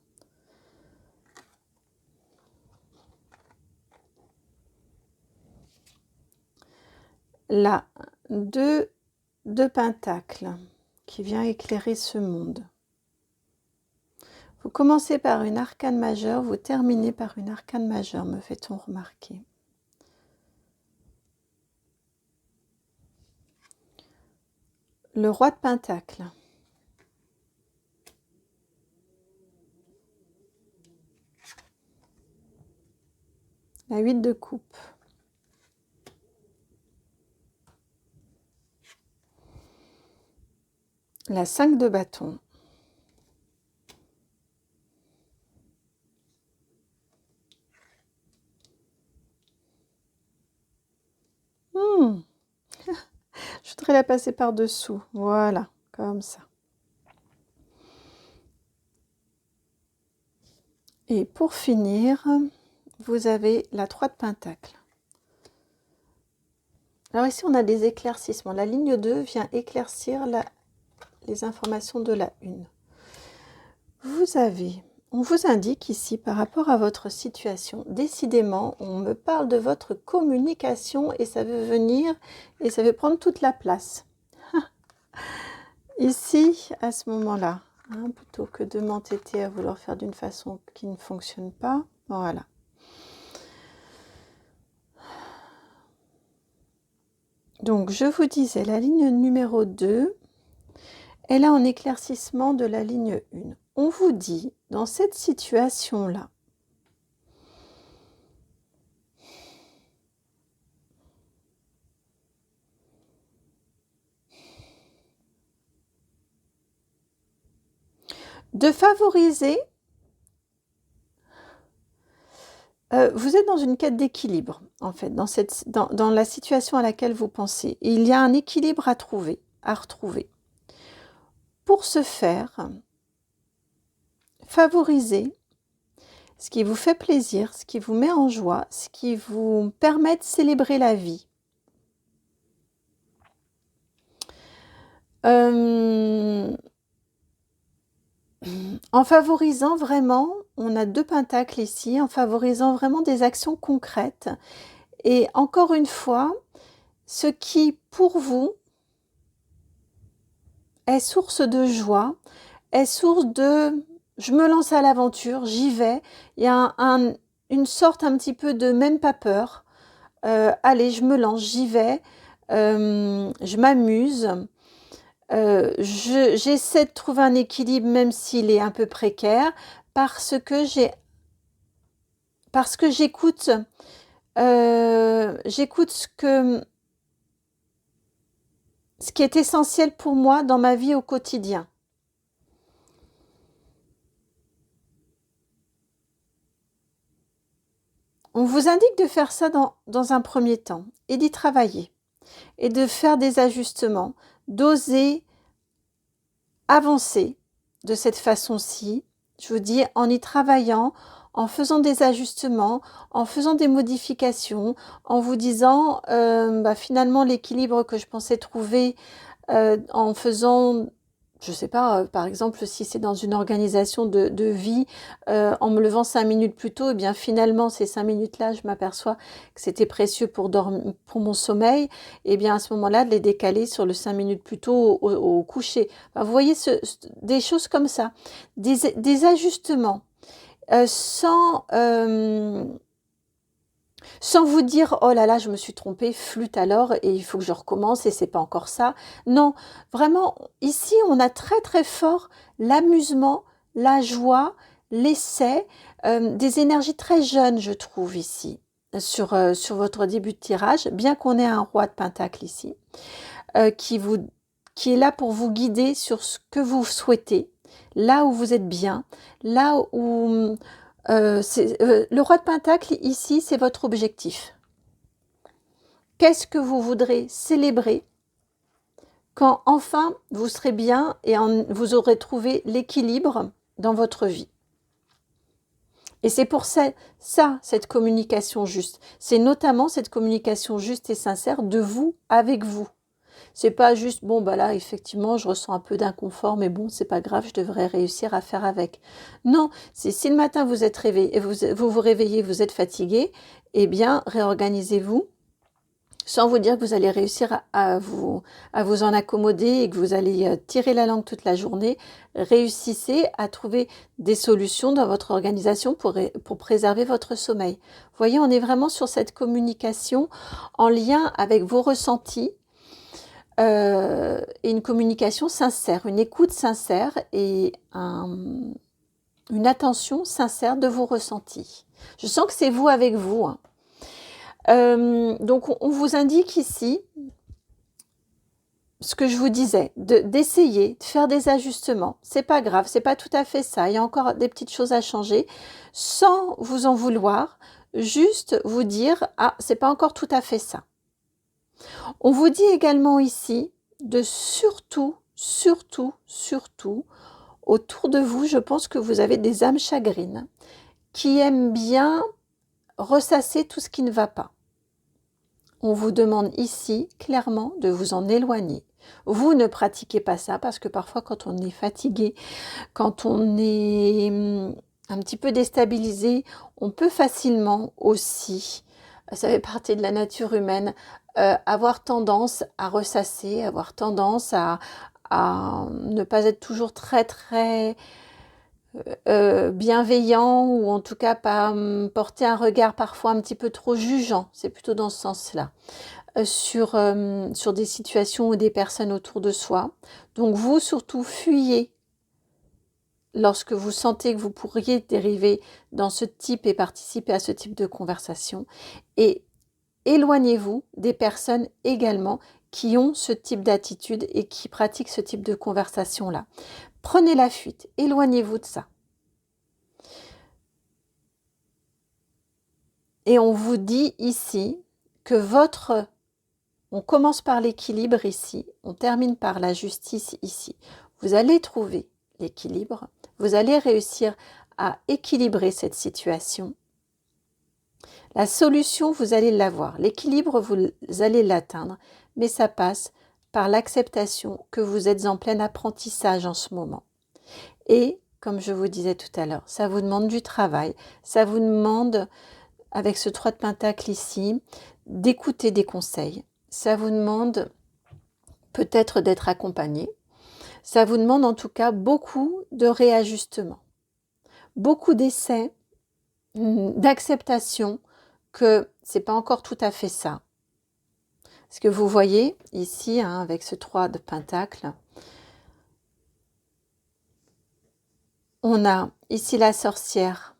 La 2 de pentacle qui vient éclairer ce monde. Vous commencez par une arcane majeure, vous terminez par une arcane majeure, me fait-on remarquer. Le roi de pentacle. La 8 de coupe. La 5 de bâton. Je voudrais la passer par-dessous. Voilà, comme ça. Et pour finir, vous avez la 3 de pentacle. Alors ici, on a des éclaircissements. La ligne 2 vient éclaircir les informations de la 1. On vous indique ici, par rapport à votre situation, décidément, on me parle de votre communication et ça veut venir et ça veut prendre toute la place. Ici, à ce moment-là, plutôt que de m'entêter à vouloir faire d'une façon qui ne fonctionne pas, voilà. Donc, je vous disais, la ligne numéro 2, elle a un éclaircissement de la ligne 1. On vous dit, dans cette situation-là, de favoriser, vous êtes dans une quête d'équilibre, en fait, dans la situation à laquelle vous pensez. Il y a un équilibre à trouver, à retrouver. Pour ce faire, favorisez ce qui vous fait plaisir, ce qui vous met en joie, ce qui vous permet de célébrer la vie. En favorisant vraiment, on a 2 pentacles ici, en favorisant vraiment des actions concrètes. Et encore une fois, ce qui, pour vous, est source de joie, est source de « je me lance à l'aventure, j'y vais ». Il y a une sorte un petit peu de « même pas peur ». Allez, je me lance, j'y vais, je m'amuse. J'essaie de trouver un équilibre même s'il est un peu précaire parce que j'écoute ce qui est essentiel pour moi dans ma vie au quotidien. On vous indique de faire ça dans un premier temps et d'y travailler et de faire des ajustements, d'oser avancer de cette façon-ci, je vous dis, en y travaillant, en faisant des ajustements, en faisant des modifications, en vous disant finalement l'équilibre que je pensais trouver en faisant, je sais pas, par exemple si c'est dans une organisation de vie, en me levant 5 minutes plus tôt, et bien finalement ces 5 minutes-là, je m'aperçois que c'était précieux pour mon sommeil, et bien à ce moment-là, de les décaler sur le 5 minutes plus tôt au coucher. Enfin, vous voyez des choses comme ça, des ajustements, sans vous dire « Oh là là, je me suis trompée, flûte alors, et il faut que je recommence et c'est pas encore ça ». Non, vraiment, ici, on a très très fort l'amusement, la joie, l'essai, des énergies très jeunes, je trouve, ici, sur votre début de tirage, bien qu'on ait un roi de pentacle ici, qui est là pour vous guider sur ce que vous souhaitez, là où vous êtes bien, là où... le roi de pentacle, ici, c'est votre objectif. Qu'est-ce que vous voudrez célébrer quand enfin vous serez bien et vous aurez trouvé l'équilibre dans votre vie? Et c'est pour ça, cette communication juste. C'est notamment cette communication juste et sincère de vous avec vous. C'est pas juste, bon, bah là, effectivement, je ressens un peu d'inconfort, mais bon, c'est pas grave, je devrais réussir à faire avec. Non, c'est si le matin vous êtes réveillé, vous réveillez, vous êtes fatigué, eh bien, réorganisez-vous, sans vous dire que vous allez réussir à vous en accommoder et que vous allez tirer la langue toute la journée. Réussissez à trouver des solutions dans votre organisation pour préserver votre sommeil. Vous voyez, on est vraiment sur cette communication en lien avec vos ressentis, et une communication sincère, une écoute sincère et une attention sincère de vos ressentis. Je sens que c'est vous avec vous, hein. Donc on vous indique ici ce que je vous disais, d'essayer de faire des ajustements. C'est pas grave, c'est pas tout à fait ça. Il y a encore des petites choses à changer, sans vous en vouloir. Juste vous dire, ah, c'est pas encore tout à fait ça. On vous dit également ici de surtout, autour de vous, je pense que vous avez des âmes chagrines qui aiment bien ressasser tout ce qui ne va pas. On vous demande ici clairement de vous en éloigner. Vous ne pratiquez pas ça parce que parfois quand on est fatigué, quand on est un petit peu déstabilisé, on peut facilement aussi, ça fait partie de la nature humaine, avoir tendance à ressasser, avoir tendance à ne pas être toujours très bienveillant, ou en tout cas pas porter un regard parfois un petit peu trop jugeant, c'est plutôt dans ce sens-là, sur des situations ou des personnes autour de soi. Donc vous, surtout, fuyez lorsque vous sentez que vous pourriez dériver dans ce type et participer à ce type de conversation. Et éloignez-vous des personnes également qui ont ce type d'attitude et qui pratiquent ce type de conversation-là. Prenez la fuite, éloignez-vous de ça. Et on vous dit ici que on commence par l'équilibre ici, on termine par la justice ici. Vous allez trouver l'équilibre, vous allez réussir à équilibrer cette situation. La solution, vous allez l'avoir. L'équilibre, vous allez l'atteindre, mais ça passe par l'acceptation que vous êtes en plein apprentissage en ce moment. Et, comme je vous disais tout à l'heure, ça vous demande du travail, ça vous demande, avec ce 3 de Pentacle ici, d'écouter des conseils. Ça vous demande peut-être d'être accompagné. Ça vous demande en tout cas beaucoup de réajustement, beaucoup d'essais, d'acceptation que c'est pas encore tout à fait ça. Ce que vous voyez ici, avec ce 3 de Pentacle, on a ici la sorcière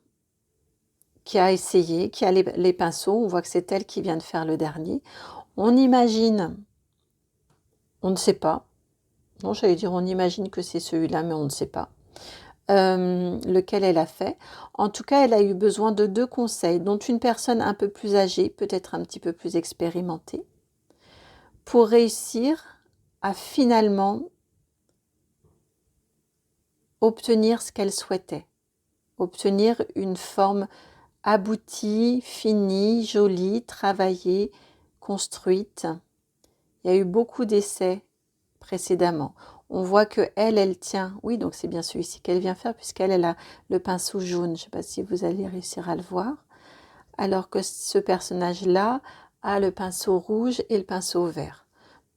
qui a essayé, qui a les pinceaux. On voit que c'est elle qui vient de faire le dernier. On imagine, on ne sait pas. Non, j'allais dire on imagine que c'est celui-là, mais on ne sait pas. Lequel elle a fait. En tout cas, elle a eu besoin de 2 conseils, dont une personne un peu plus âgée, peut-être un petit peu plus expérimentée, pour réussir à finalement obtenir ce qu'elle souhaitait, obtenir une forme aboutie, finie, jolie, travaillée, construite. Il y a eu beaucoup d'essais précédemment. On voit que elle tient, oui, donc c'est bien celui-ci qu'elle vient faire, puisqu'elle a le pinceau jaune. Je ne sais pas si vous allez réussir à le voir. Alors que ce personnage-là a le pinceau rouge et le pinceau vert.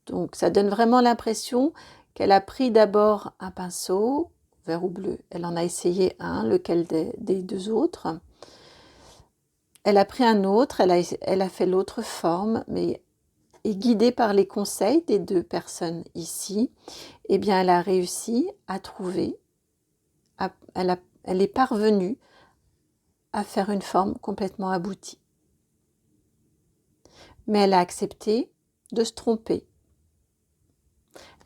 Donc ça donne vraiment l'impression qu'elle a pris d'abord un pinceau, vert ou bleu. Elle en a essayé un, lequel des 2 autres. Elle a pris un autre, elle a fait l'autre forme, mais et guidée par les conseils des 2 personnes ici, eh bien, elle a réussi à trouver, elle est parvenue à faire une forme complètement aboutie. Mais elle a accepté de se tromper.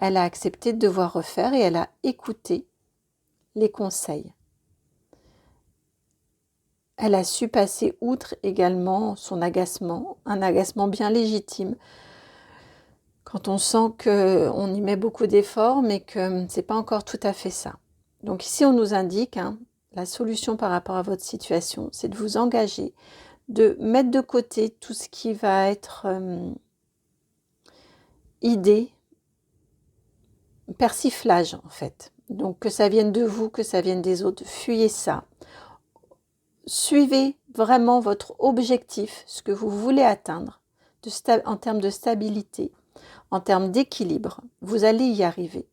Elle a accepté de devoir refaire et elle a écouté les conseils. Elle a su passer outre également son agacement, un agacement bien légitime, quand on sent qu'on y met beaucoup d'efforts, mais que ce n'est pas encore tout à fait ça. Donc ici, on nous indique, la solution par rapport à votre situation, c'est de vous engager, de mettre de côté tout ce qui va être idée, persiflage en fait. Donc que ça vienne de vous, que ça vienne des autres, fuyez ça. Suivez vraiment votre objectif, ce que vous voulez atteindre en termes de stabilité, en termes d'équilibre. Vous allez y arriver.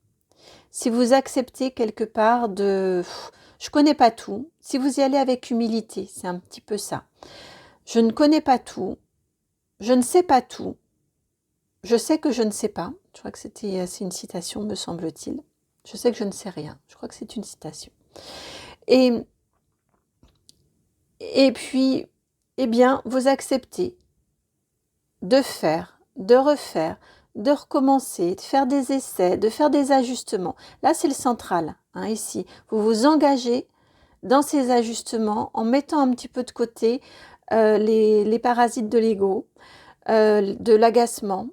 Si vous acceptez quelque part je connais pas tout, si vous y allez avec humilité, c'est un petit peu ça. Je ne connais pas tout, je ne sais pas tout, je sais que je ne sais pas. Je crois que c'est une citation, me semble-t-il. Je sais que je ne sais rien. Je crois que c'est une citation. Et puis, eh bien, vous acceptez de faire, de refaire, de recommencer, de faire des essais, de faire des ajustements. Là, c'est le central, ici. Vous vous engagez dans ces ajustements en mettant un petit peu de côté les parasites de l'ego, de l'agacement,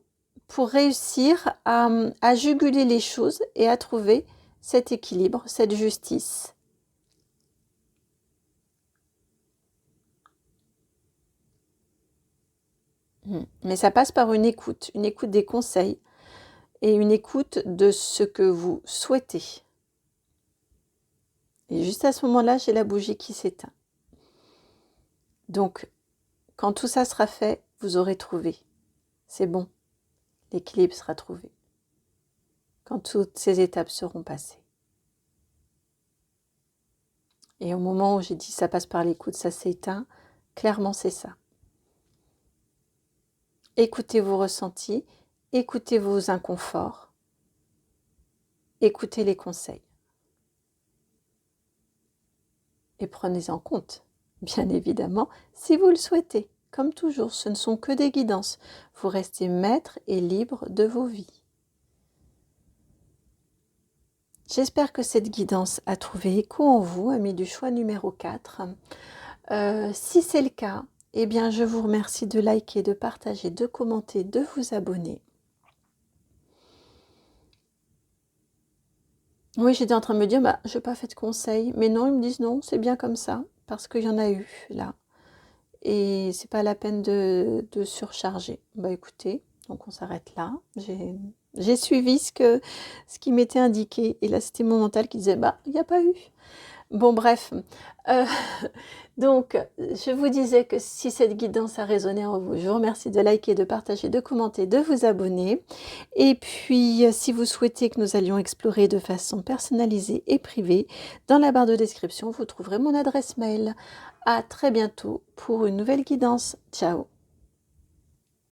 pour réussir à juguler les choses et à trouver cet équilibre, cette justice. Mais ça passe par une écoute des conseils et une écoute de ce que vous souhaitez. Et juste à ce moment-là, j'ai la bougie qui s'éteint. Donc, quand tout ça sera fait, vous aurez trouvé. C'est bon, l'équilibre sera trouvé. Quand toutes ces étapes seront passées. Et au moment où j'ai dit ça passe par l'écoute, ça s'éteint, clairement c'est ça. Écoutez vos ressentis, écoutez vos inconforts, écoutez les conseils. Et prenez en compte, bien évidemment, si vous le souhaitez. Comme toujours, ce ne sont que des guidances. Vous restez maître et libre de vos vies. J'espère que cette guidance a trouvé écho en vous, amis du choix numéro 4. Si c'est le cas, eh bien, je vous remercie de liker, de partager, de commenter, de vous abonner. Oui, j'étais en train de me dire, je n'ai pas fait de conseils. Mais non, ils me disent non, c'est bien comme ça, parce qu'il y en a eu là. Et c'est pas la peine de surcharger. Écoutez, donc on s'arrête là. J'ai suivi ce qui m'était indiqué. Et là, c'était mon mental qui disait, il n'y a pas eu. Bon, bref. Donc, je vous disais que si cette guidance a résonné en vous, je vous remercie de liker, de partager, de commenter, de vous abonner. Et puis, si vous souhaitez que nous allions explorer de façon personnalisée et privée, dans la barre de description, vous trouverez mon adresse mail. À très bientôt pour une nouvelle guidance. Ciao!